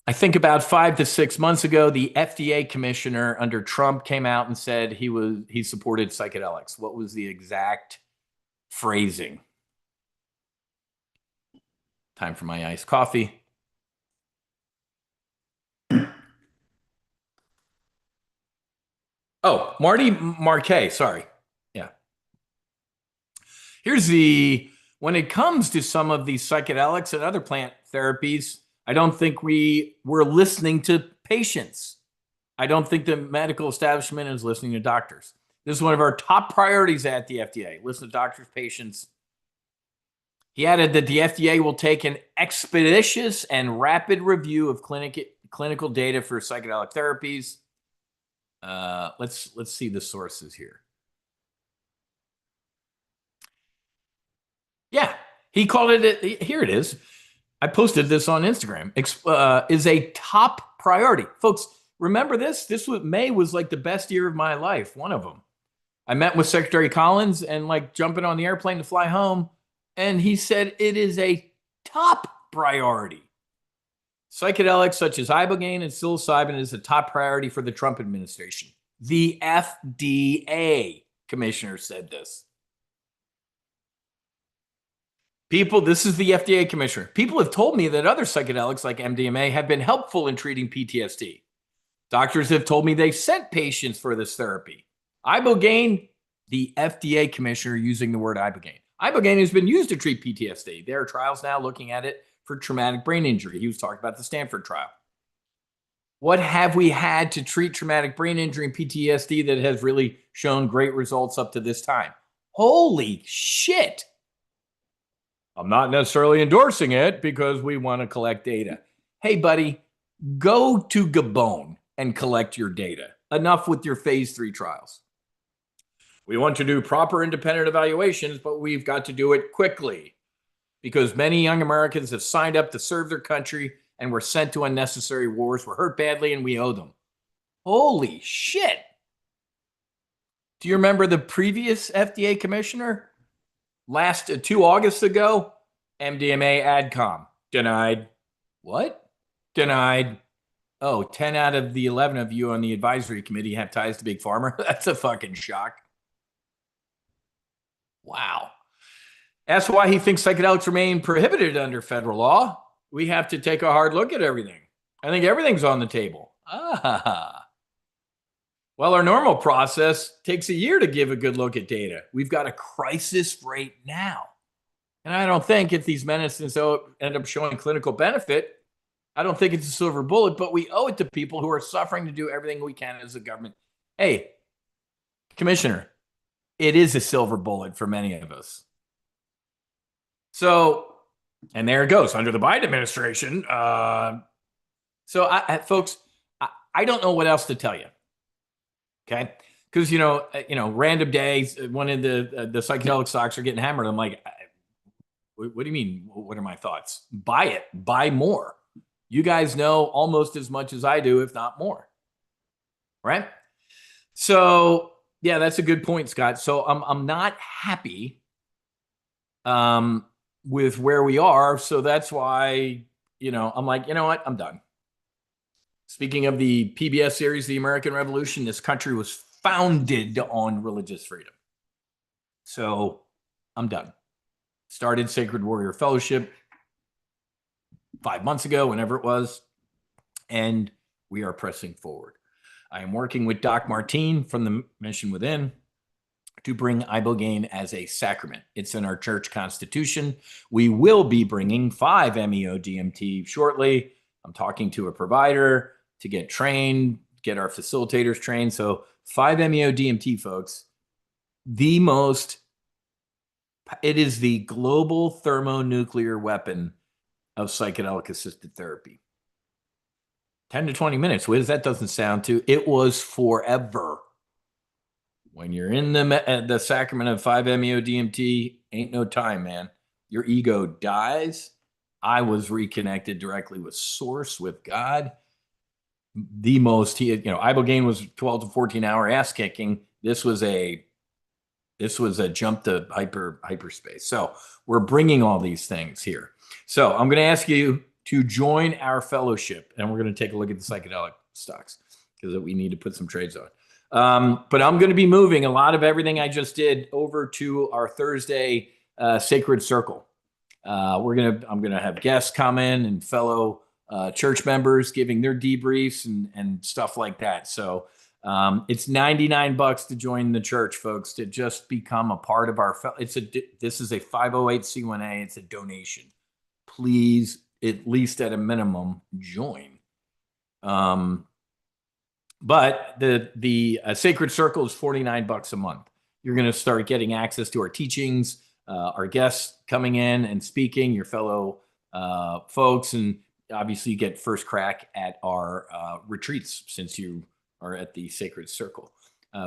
I think about 5 to 6 months ago, the FDA commissioner under Trump came out and said he supported psychedelics. What was the exact phrasing? Time for my iced coffee. Oh, Marty Marquet, sorry. Yeah. When it comes to some of these psychedelics and other plant therapies, I don't think we're listening to patients. I don't think the medical establishment is listening to doctors. This is one of our top priorities at the FDA. Listen to doctors, patients. He added that the FDA will take an expeditious and rapid review of clinical data for psychedelic therapies. Let's see the sources here. Yeah, he called it. Here it is. I posted this on Instagram. Is a top priority, folks. Remember this? May was like the best year of my life. One of them. I met with Secretary Collins and like jumping on the airplane to fly home, and he said it is a top priority. Psychedelics such as ibogaine and psilocybin is a top priority for the Trump administration. The FDA commissioner said this. This is the FDA commissioner. People have told me that other psychedelics like MDMA have been helpful in treating PTSD. Doctors have told me they've sent patients for this therapy. Ibogaine, the FDA commissioner using the word ibogaine. Ibogaine has been used to treat PTSD. There are trials now looking at it for traumatic brain injury. He was talking about the Stanford trial. What have we had to treat traumatic brain injury and PTSD that has really shown great results up to this time? Holy shit. I'm not necessarily endorsing it because we want to collect data. Hey, buddy, go to Gabon and collect your data. Enough with your phase 3 trials. We want to do proper independent evaluations, but we've got to do it quickly because many young Americans have signed up to serve their country and were sent to unnecessary wars, were hurt badly, and we owe them. Holy shit. Do you remember the previous FDA commissioner? 2 August ago, MDMA AdCom. Denied. What? Denied. Oh, 10 out of the 11 of you on the advisory committee have ties to Big Pharma. That's a fucking shock. Wow. That's why he thinks psychedelics remain prohibited under federal law. We have to take a hard look at everything. I think everything's on the table. Ah. Well, our normal process takes a year to give a good look at data. We've got a crisis right now. And I don't think if these medicines end up showing clinical benefit, I don't think it's a silver bullet, but we owe it to people who are suffering to do everything we can as a government. Hey, Commissioner, it is a silver bullet for many of us. So, and there it goes under the Biden administration. Folks, I don't know what else to tell you. Okay, because random days, one of the psychedelic stocks are getting hammered. I'm like, what do you mean? What are my thoughts? Buy it, buy more. You guys know almost as much as I do, if not more. Right? So yeah, that's a good point, Scott. So I'm not happy with where we are. So that's why, I'm like, you know what? I'm done. Speaking of the PBS series, The American Revolution, this country was founded on religious freedom. So I'm done. Started Sacred Warrior Fellowship 5 months ago, whenever it was, and we are pressing forward. I am working with Doc Martine from the Mission Within to bring ibogaine as a sacrament. It's in our church constitution. We will be bringing 5-MeO DMT shortly. I'm talking to a provider to get trained, get our facilitators trained. So 5-MeO DMT, folks, it is the global thermonuclear weapon of psychedelic assisted therapy. 10 to 20 minutes. What does that doesn't sound to? It was forever. When you're in the sacrament of 5-MeO DMT, ain't no time, man. Your ego dies. I was reconnected directly with Source, with God. Ibogaine was 12 to 14 hour ass kicking. This was a jump to hyperspace. So we're bringing all these things here. So I'm going to ask you to join our fellowship, and we're going to take a look at the psychedelic stocks because we need to put some trades on. But I'm going to be moving a lot of everything I just did over to our Thursday Sacred Circle. I'm going to have guests come in and fellow church members giving their debriefs and stuff like that. So it's $99 to join the church, folks, to just become a part of our. This is a 508c1a. It's a donation. Please, at least at a minimum, join. But the Sacred Circle is $49 a month. You're going to start getting access to our teachings, our guests coming in and speaking, your fellow folks, and obviously you get first crack at our retreats since you are at the Sacred Circle.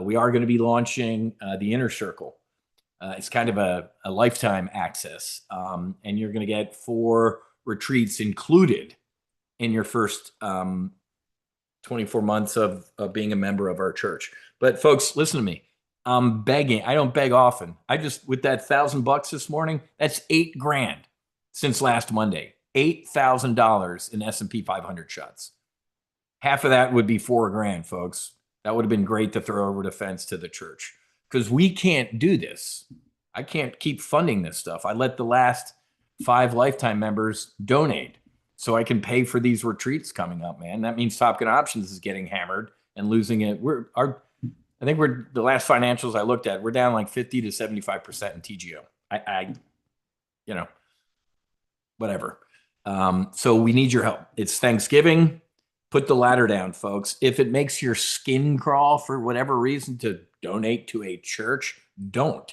We are going to be launching the Inner Circle. It's kind of a lifetime access, and you're going to get 4 retreats included in your first 24 months of being a member of our church. But folks, listen to me. I'm begging. I don't beg often. With that $1,000 this morning, that's $8,000 since last Monday. $8,000 in S&P 500 shots. Half of that would be $4,000, folks. That would have been great to throw over the fence to the church, because we can't do this. I can't keep funding this stuff. I let the last 5 lifetime members donate so I can pay for these retreats coming up, man. That means Top Gun Options is getting hammered and losing it. I think the last financials I looked at, we're down like 50 to 75% in TGO. Whatever. So we need your help. It's Thanksgiving. Put the ladder down, folks. If it makes your skin crawl for whatever reason to donate to a church, don't.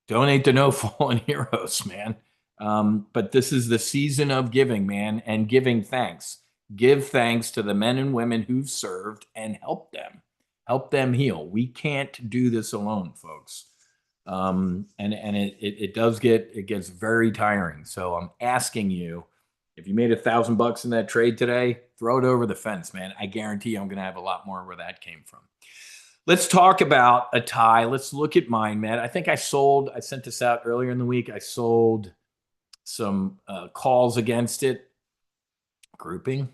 Donate to No Fallen Heroes, man. But this is the season of giving, man, and giving thanks. Give thanks to the men and women who've served and help them heal. We can't do this alone, folks. And it gets very tiring. So I'm asking you, if you made $1,000 in that trade today, throw it over the fence, man. I guarantee I'm going to have a lot more where that came from. Let's talk about Atai. Let's look at mine, man. I think I sent this out earlier in the week. I sold some calls against it. Grouping.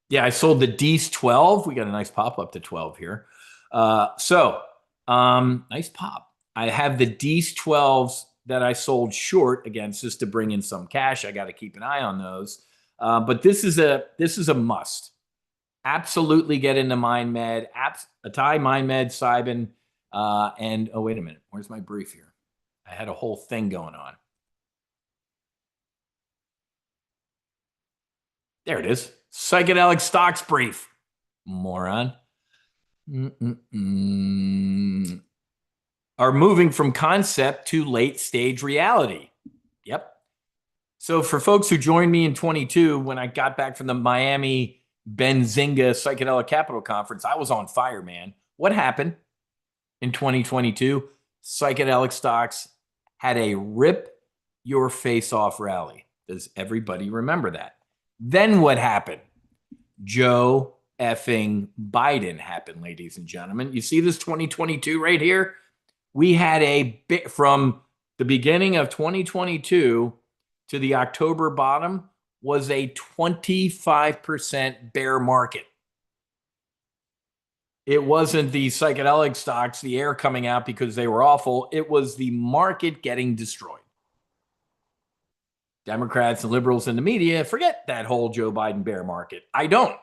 Yeah, I sold the Dees 12. We got a nice pop up to 12 here. Nice pop. I have the D's 12s that I sold short against just to bring in some cash. I got to keep an eye on those. But this is a must. Absolutely get into MindMed, Atai, MindMed, Cybin, and oh wait a minute, where's my brief here? I had a whole thing going on. There it is. Psychedelic stocks brief. Moron. Are moving from concept to late stage reality. Yep. So for folks who joined me in 22, when I got back from the Miami Benzinga Psychedelic Capital Conference, I was on fire, man. What happened in 2022? Psychedelic stocks had a rip your face off rally. Does everybody remember that? Then what happened? Joe effing Biden happened, ladies and gentlemen. You see this 2022 right here? We had a bit from the beginning of 2022 to the October bottom was a 25% bear market. It wasn't the psychedelic stocks, the air coming out because they were awful. It was the market getting destroyed. Democrats and liberals in the media forget that whole Joe Biden bear market. I don't,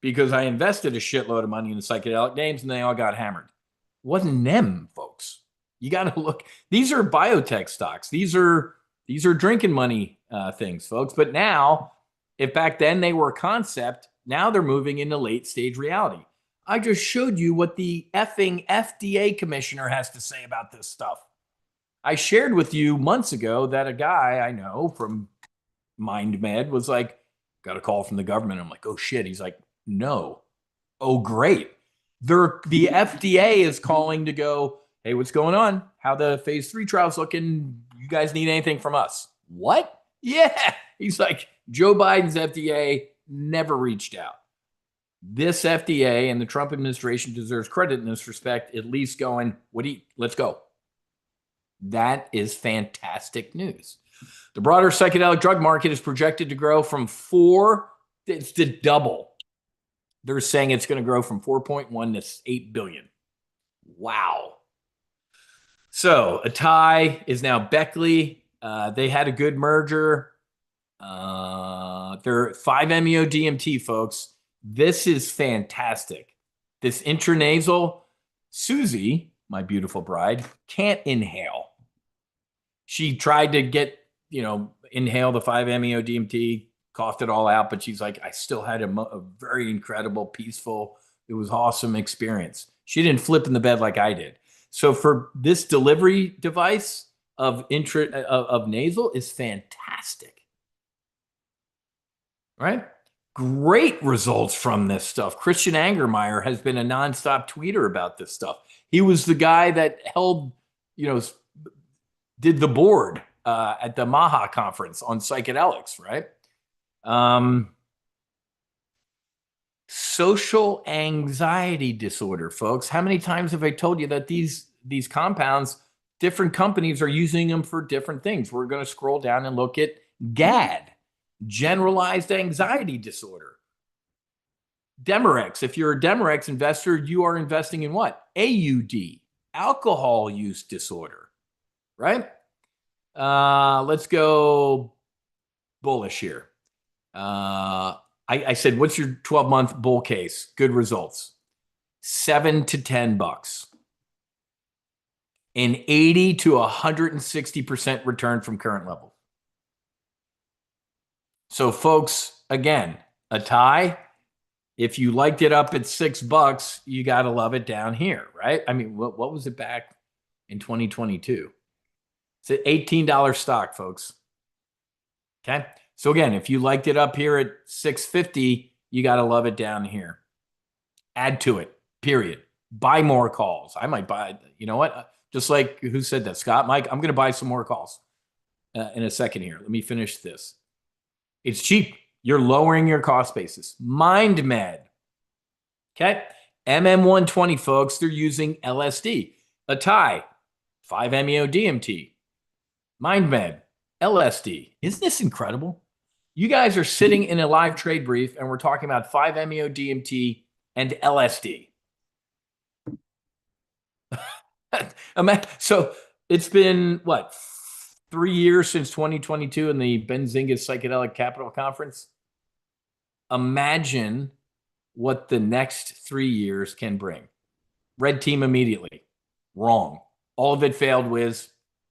because I invested a shitload of money in the psychedelic names and they all got hammered. It wasn't them, folks. You got to look. These are biotech stocks. These are drinking money things, folks. But now, if back then they were a concept, now they're moving into late stage reality. I just showed you what the effing FDA commissioner has to say about this stuff. I shared with you months ago that a guy I know from MindMed was like, got a call from the government. I'm like, oh shit. He's like, no. Oh, great. The FDA is calling to go, hey, what's going on? How the phase 3 trials looking? You guys need anything from us? What? Yeah. He's like, Joe Biden's FDA never reached out. This FDA and the Trump administration deserves credit in this respect, at least going, let's go. That is fantastic news. The broader psychedelic drug market is projected to grow from it's to double. They're saying it's going to grow from 4.1 to 8 billion. Wow. So Atai is now Beckley. They had a good merger. They're 5-MeO DMT, folks. This is fantastic. This intranasal, Susie, my beautiful bride, can't inhale. She tried to inhale the 5-MeO DMT, coughed it all out, but she's like, I still had a very incredible, peaceful, it was awesome experience. She didn't flip in the bed like I did. So for this delivery device of nasal is fantastic. Right? Great results from this stuff. Christian Angermeyer has been a nonstop tweeter about this stuff. He was the guy that did the board at the Maha conference on psychedelics, right? Social anxiety disorder, folks. How many times have I told you that these compounds, different companies are using them for different things? We're going to scroll down and look at GAD, generalized anxiety disorder. Demerex. If you're a Demerex investor, you are investing in what? AUD, alcohol use disorder, right? Let's go bullish here. I said, what's your 12-month bull case? Good results. $7 to $10. An 80 to 160% return from current level. So folks, again, Atai, if you liked it up at $6, you got to love it down here, right? I mean, what was it back in 2022? It's an $18 stock, folks. Okay. So again, if you liked it up here at $6.50, you got to love it down here. Add to it, period. Buy more calls. I might buy, you know what? Just like who said that? Scott, Mike, I'm going to buy some more calls in a second here. Let me finish this. It's cheap. You're lowering your cost basis. MindMed. Okay. MM120, folks, they're using LSD. Atai, 5-MeO DMT. MindMed, LSD. Isn't this incredible? You guys are sitting in a live trade brief and we're talking about 5-MeO DMT and LSD. So it's been what, 3 years since 2022 in the Benzinga Psychedelic Capital Conference. Imagine what the next 3 years can bring. Red team immediately. Wrong. All of it failed, Wiz.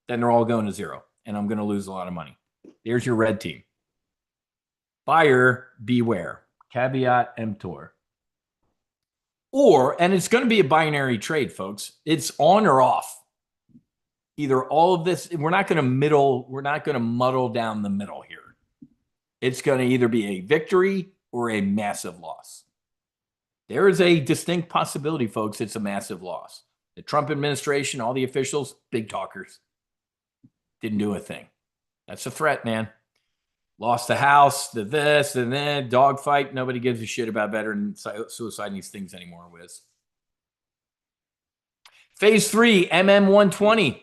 Then they're all going to zero, and I'm going to lose a lot of money. There's your red team. Buyer beware. Caveat emptor. And it's going to be a binary trade, folks. It's on or off. Either all of this, we're not going to muddle down the middle here. It's going to either be a victory or a massive loss. There is a distinct possibility, folks, it's a massive loss. The Trump administration, all the officials, big talkers, didn't do a thing. That's a threat, man. Lost the House, the this, and then dogfight. Nobody gives a shit about veteran suicide and these things anymore, Wiz. Phase 3, MM120,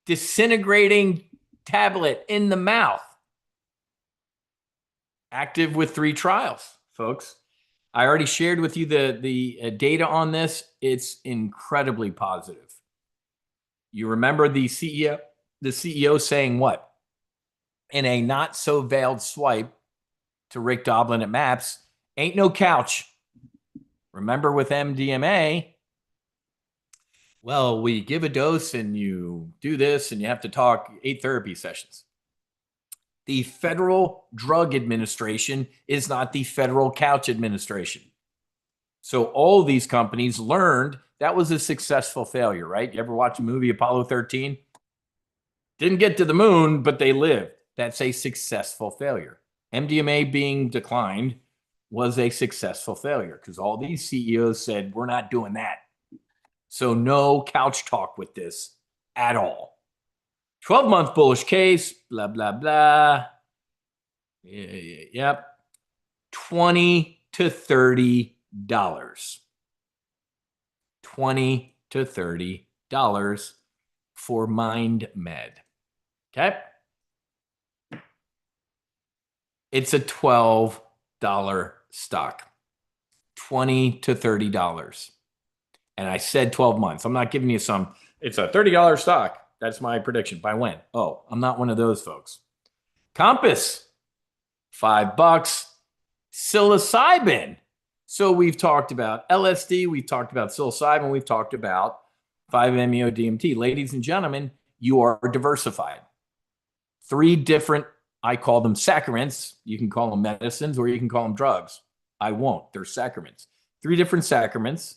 disintegrating tablet in the mouth. Active with 3 trials, folks. I already shared with you the data on this. It's incredibly positive. You remember the CEO saying what? In a not so veiled swipe to Rick Doblin at MAPS, ain't no couch. Remember with MDMA, well, we give a dose and you do this and you have to talk 8 therapy sessions. The Federal Drug Administration is not the Federal Couch Administration. So all these companies learned that was a successful failure, right? You ever watch a movie, Apollo 13? Didn't get to the moon, but they lived. That's a successful failure. MDMA being declined was a successful failure because all these CEOs said, we're not doing that. So no couch talk with this at all. 12-month bullish case, blah, blah, blah. Yep. $20 to $30. $20 to $30 for MindMed. Okay. It's a $12 stock. $20 to $30. And I said 12 months. I'm not giving you some, it's a $30 stock. That's my prediction. By when? Oh, I'm not one of those folks. Compass, $5. Psilocybin. So we've talked about LSD, we've talked about psilocybin, we've talked about 5-MeO-DMT. Ladies and gentlemen, you are diversified. 3 different, I call them sacraments. You can call them medicines or you can call them drugs. I won't. They're sacraments. 3 different sacraments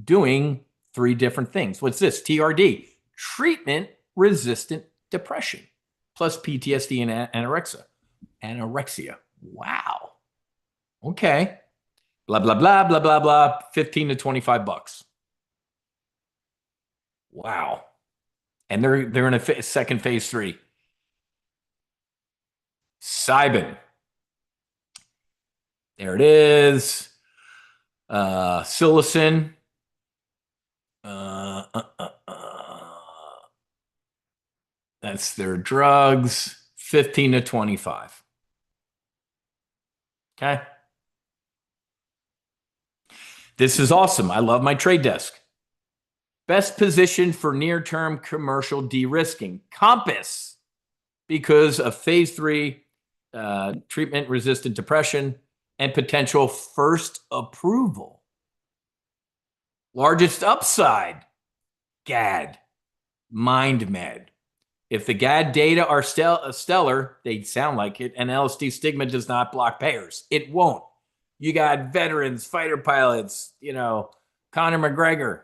doing 3 different things. What's this? TRD, treatment-resistant depression, plus PTSD and anorexia. Anorexia. Wow. Okay. Blah, blah, blah, blah, blah, blah. 15 to 25 bucks. Wow. And they're in a second phase 3. Cybin. There it is. Psilocin. That's their drugs. 15 to 25. Okay. This is awesome. I love my trade desk. Best position for near-term commercial de-risking. Compass, because of phase 3 treatment-resistant depression and potential first approval. Largest upside, GAD, MindMed. If the GAD data are stellar, they sound like it, and LSD stigma does not block payers. It won't. You got veterans, fighter pilots, Conor McGregor.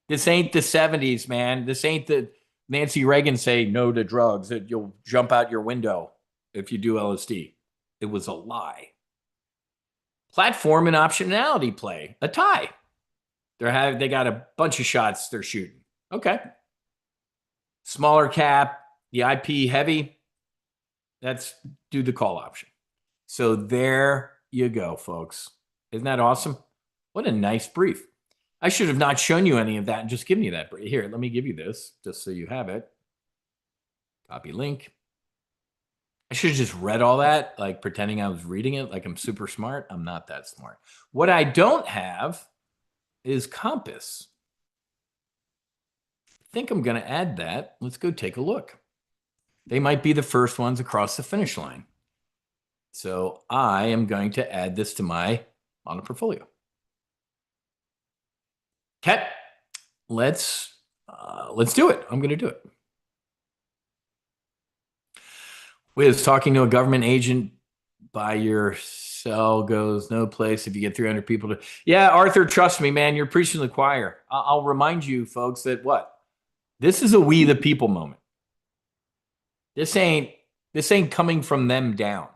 This ain't the 70s, man. This ain't the Nancy Reagan say no to drugs, that you'll jump out your window if you do LSD. It was a lie. Platform and optionality play, a tie. They got a bunch of shots they're shooting. Okay. Smaller cap, the IP heavy, that's do the call option. So there you go, folks. Isn't that awesome? What a nice brief. I should have not shown you any of that and just given you that brief. Here, let me give you this just so you have it. Copy link. I should have just read all that, like pretending I was reading it like I'm super smart. I'm not that smart. What I don't have is Compass. think I'm going to add that. Let's go take a look. They might be the first ones across the finish line. So I am going to add this to my model portfolio. Okay, let's do it. I'm going to do it. Wiz, talking to a government agent by your cell goes no place if you get 300 people to. Yeah, Arthur, trust me, man. You're preaching to the choir. I'll remind you, folks, that what? This is a we the people moment. This ain't coming from them down.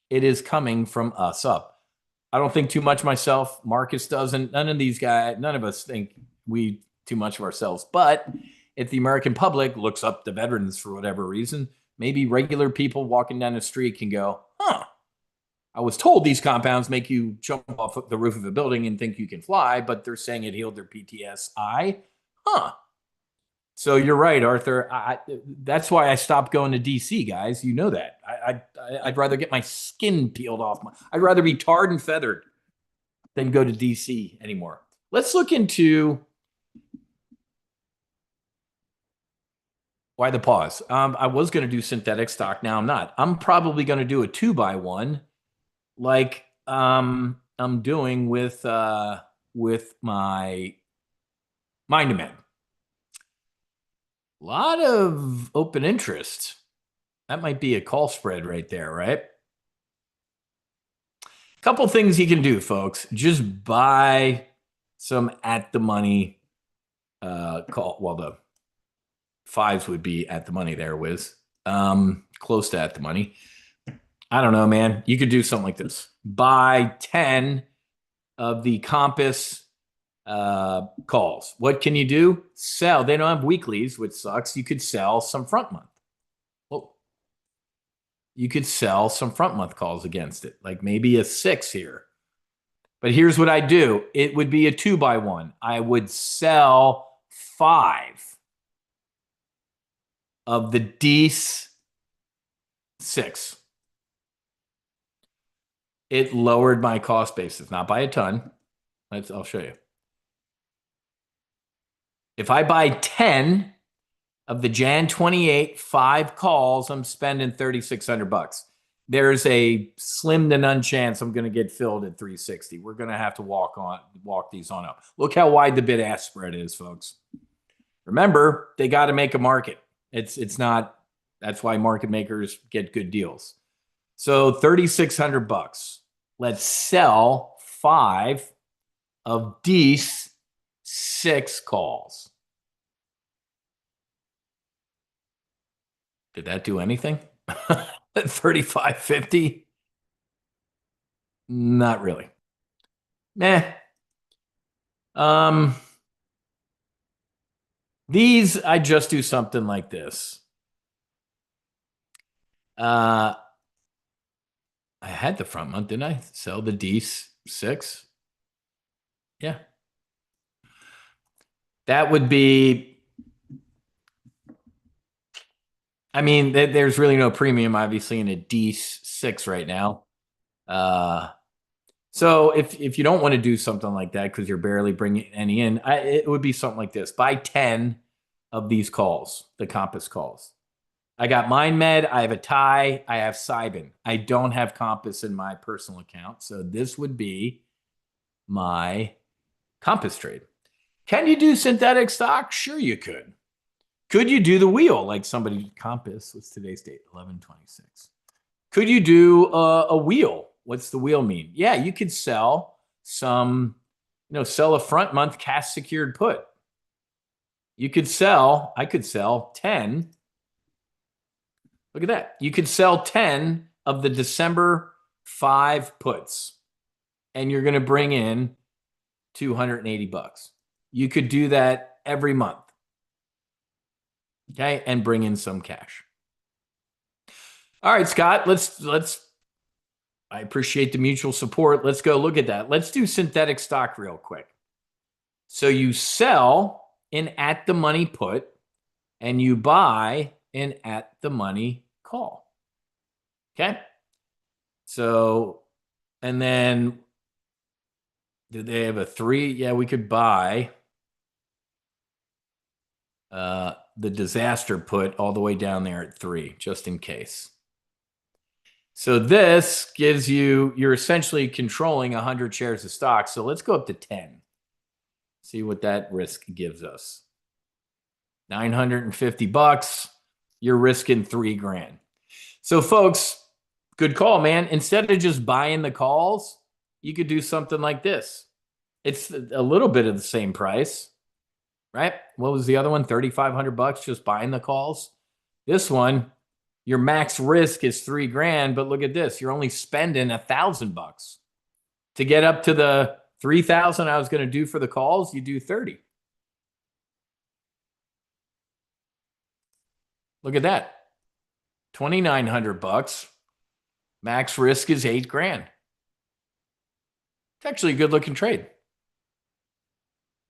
It is coming from us up. I don't think too much myself. Marcus doesn't. None of these guys, none of us think we too much of ourselves. But if the American public looks up to veterans for whatever reason, maybe regular people walking down the street can go, huh, I was told these compounds make you jump off the roof of a building and think you can fly, but they're saying it healed their PTSI. Huh. So you're right, Arthur. That's why I stopped going to DC, guys. You know that. I'd rather get my skin peeled off. I'd rather be tarred and feathered than go to DC anymore. Let's look into why the pause. I was going to do synthetic stock. Now I'm not. I'm probably going to do a 2x1, like I'm doing with my Mind Demand. A lot of open interest. That might be a call spread right there, right? A couple things you can do, folks. Just buy some at the money call. Well, the fives would be at the money there, Wiz. Close to at the money. I don't know, man. You could do something like this. Buy 10 of the Compass calls. What can you do? Sell. They don't have weeklies, which sucks. You could sell some front month. Well, you could sell some front month calls against it, like maybe a 6 here. But here's what I do. It would be a 2x1. I would sell 5 of the DEES 6. It lowered my cost basis, not by a ton. I'll show you. If I buy 10 of the Jan 28 5 calls, I'm spending $3,600. There's a slim to none chance I'm going to get filled at 360. We're going to have to walk these on up. Look how wide the bid ask spread is, folks. Remember, they got to make a market. It's not. That's why market makers get good deals. So $3,600. Let's sell 5 of these 6 calls. Did that do anything? At $35.50? Not really. Meh. These, I just do something like this. I had the front month, didn't I? Sell the D6. Yeah. That would be, I mean, there's really no premium, obviously, in a D6 right now. So if you don't want to do something like that because you're barely bringing any in, it would be something like this. Buy 10 of these calls, the Compass calls. I got MindMed, I have a tie, I have Cybin. I don't have Compass in my personal account. So this would be my Compass trade. Can you do synthetic stock? Sure you could. Could you do the wheel like somebody, Compass, what's today's date? 11/26. Could you do a wheel? What's the wheel mean? Yeah, you could sell some, sell a front month cash secured put. I could sell 10. Look at that. You could sell 10 of the December 5 puts, and you're going to bring in $280. You could do that every month. Okay, and bring in some cash. All right, Scott, let's I appreciate the mutual support. Let's go look at that. Let's do synthetic stock real quick. So you sell an at the money put and you buy an at the money call. Okay. So, and then did they have a 3? Yeah, we could buy the disaster put all the way down there at 3, just in case. So this gives you, you're essentially controlling 100 shares of stock. So let's go up to 10. See what that risk gives us. $950. You're risking $3,000. So folks, good call, man. Instead of just buying the calls, you could do something like this. It's a little bit of the same price, right? What was the other one? $3,500 just buying the calls. This one, your max risk is $3,000, but look at this. You're only spending $1,000 to get up to the 3,000 I was going to do for the calls. You do 30. Look at that. $2,900. Max risk is $8,000. It's actually a good looking trade.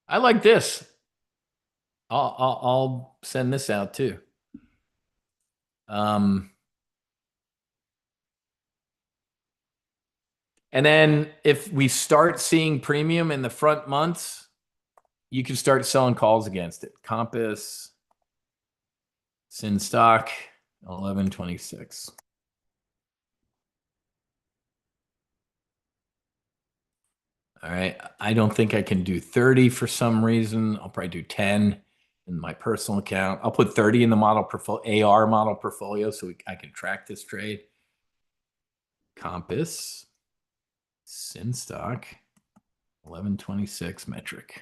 I like this. I'll send this out too. And then if we start seeing premium in the front months, you can start selling calls against it. Compass, Sinstock, 1126. All right. I don't think I can do 30 for some reason. I'll probably do 10 in my personal account. I'll put 30 in the model portfolio, AR model portfolio, so I can track this trade. Compass, Sinstock, 1126 metric.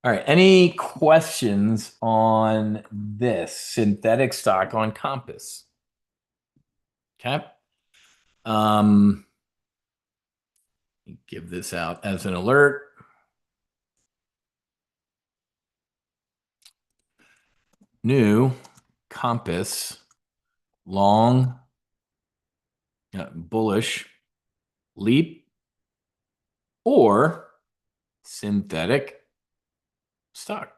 All right. Any questions on this synthetic stock on Compass? Okay. Give this out as an alert. New Compass long bullish leap or synthetic stock.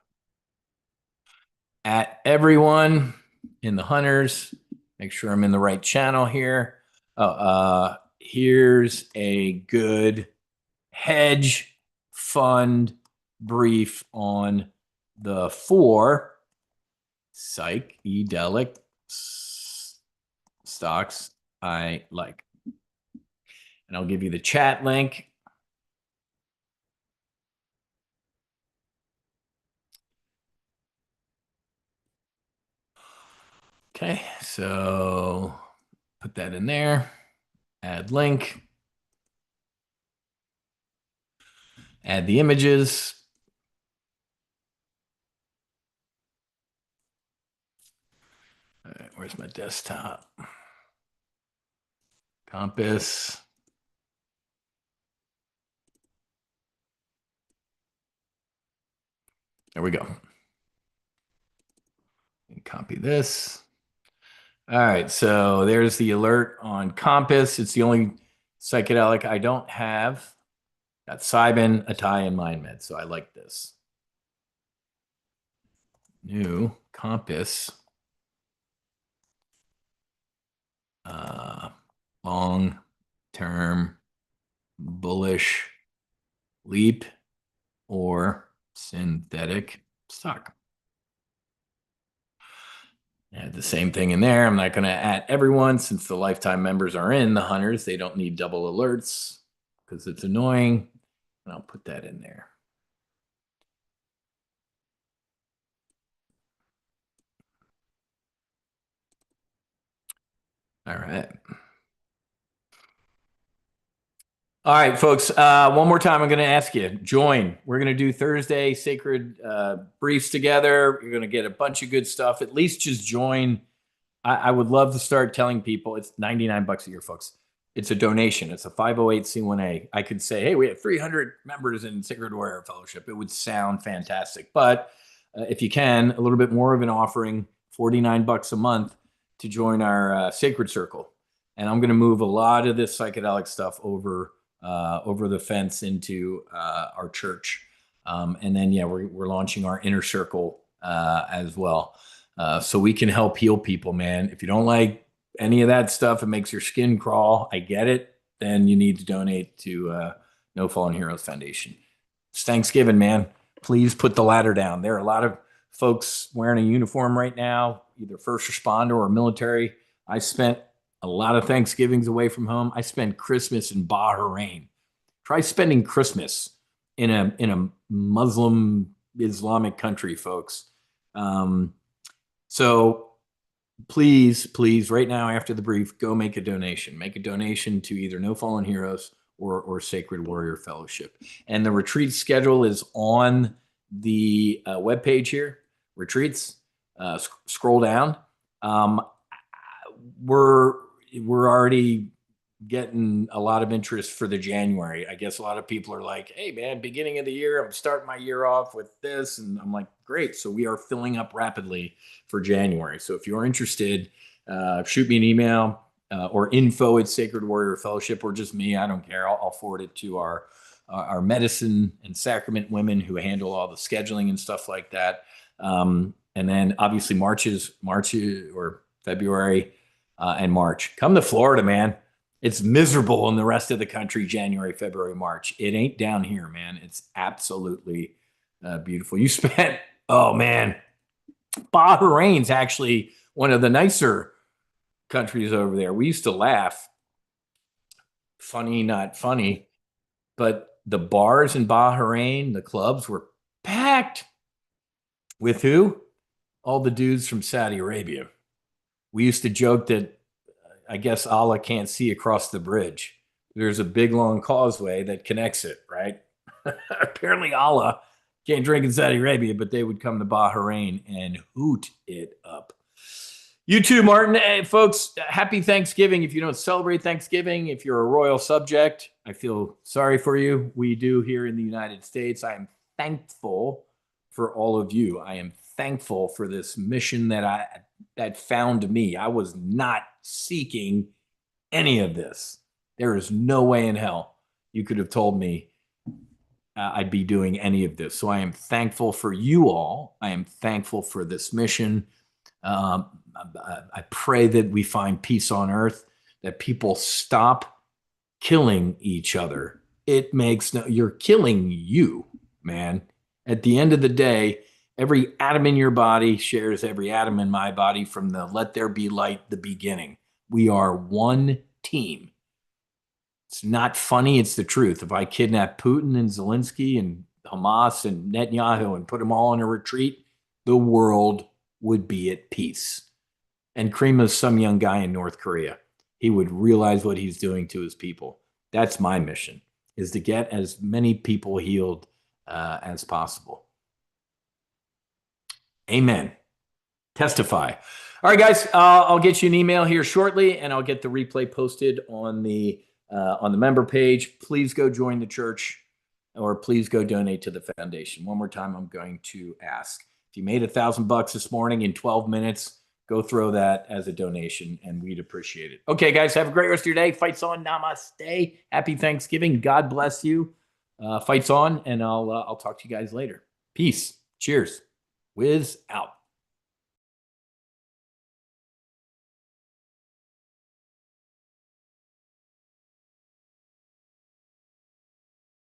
At everyone in the hunters, make sure I'm in the right channel here. Here's a good hedge fund brief on the 4 psychedelic stocks I like. And I'll give you the chat link. Okay, so put that in there. Add link. Add the images. All right, where's my desktop? Compass. There we go. And copy this. All right, so there's the alert on Compass. It's the only psychedelic I don't have. Got Cybin, Atai, and MindMed, so I like this. New Compass. Long-term bullish leap or synthetic stock. Add the same thing in there. I'm not going to add everyone since the lifetime members are in the hunters. They don't need double alerts because it's annoying. And I'll put that in there. All right. All right, folks. One more time, I'm going to ask you, join. We're going to do Thursday sacred briefs together. You're going to get a bunch of good stuff. At least just join. I would love to start telling people it's $99 a year, folks. It's a donation. It's a 508c1a. I could say, hey, we have 300 members in Sacred Warrior Fellowship. It would sound fantastic. But if you can, a little bit more of an offering, $49 a month to join our Sacred Circle. And I'm going to move a lot of this psychedelic stuff over the fence into our church. And then, yeah, we're launching our inner circle as well. So we can help heal people, man. If you don't like any of that stuff, it makes your skin crawl. I get it. Then you need to donate to No Fallen Heroes Foundation. It's Thanksgiving, man. please put the ladder down. There are a lot of folks wearing a uniform right now, either first responder or military. I spent a lot of Thanksgivings away from home. I spent Christmas in Bahrain. Try spending Christmas in a Muslim Islamic country, folks. So please, right now after the brief, go make a donation. Make a donation to either No Fallen Heroes or Sacred Warrior Fellowship. And the retreat schedule is on the webpage here. Retreats. Scroll down. We're already getting a lot of interest for the January. I guess a lot of people are like, hey man, beginning of the year, I'm starting my year off with this. And I'm like, great. So we are filling up rapidly for January. So if you're interested, shoot me an email or info at Sacred Warrior Fellowship, or just me. I don't care. I'll forward it to our medicine and sacrament women who handle all the scheduling and stuff like that. And then obviously March or February and March. Come to Florida, man. It's miserable in the rest of the country, January, February, March. It ain't down here, man. It's absolutely beautiful. You spent, oh man, Bahrain's actually one of the nicer countries over there. We used to laugh. Funny, not funny. But the bars in Bahrain, the clubs were packed. With who? All the dudes from Saudi Arabia. We used to joke that I guess Allah can't see across the bridge. There's a big long causeway that connects it, right? Apparently Allah can't drink in Saudi Arabia, but they would come to Bahrain and hoot it up. You too, Martin. Hey, folks, happy Thanksgiving. If you don't celebrate Thanksgiving, if you're a royal subject, I feel sorry for you. We do here in the United States. I am thankful for all of you. I am thankful for this mission that found me. I was not seeking any of this. There is no way in hell you could have told me I'd be doing any of this. So I am thankful for you all. I am thankful for this mission. I pray that we find peace on earth, that people stop killing each other. It makes you're killing you, man. At the end of the day, every atom in your body shares every atom in my body from the let there be light, the beginning. We are one team. It's not funny. It's the truth. If I kidnap Putin and Zelensky and Hamas and Netanyahu and put them all in a retreat, the world would be at peace. And Krima's some young guy in North Korea. He would realize what he's doing to his people. That's my mission, is to get as many people healed as possible. Amen. Testify. All right, guys, I'll get you an email here shortly, and I'll get the replay posted on the member page. Please go join the church, or please go donate to the foundation. One more time, I'm going to ask. If you made $1,000 this morning in 12 minutes, go throw that as a donation, and we'd appreciate it. Okay, guys, have a great rest of your day. Fights on. Namaste. Happy Thanksgiving. God bless you. Fights on, and I'll talk to you guys later. Peace. Cheers. Whiz out.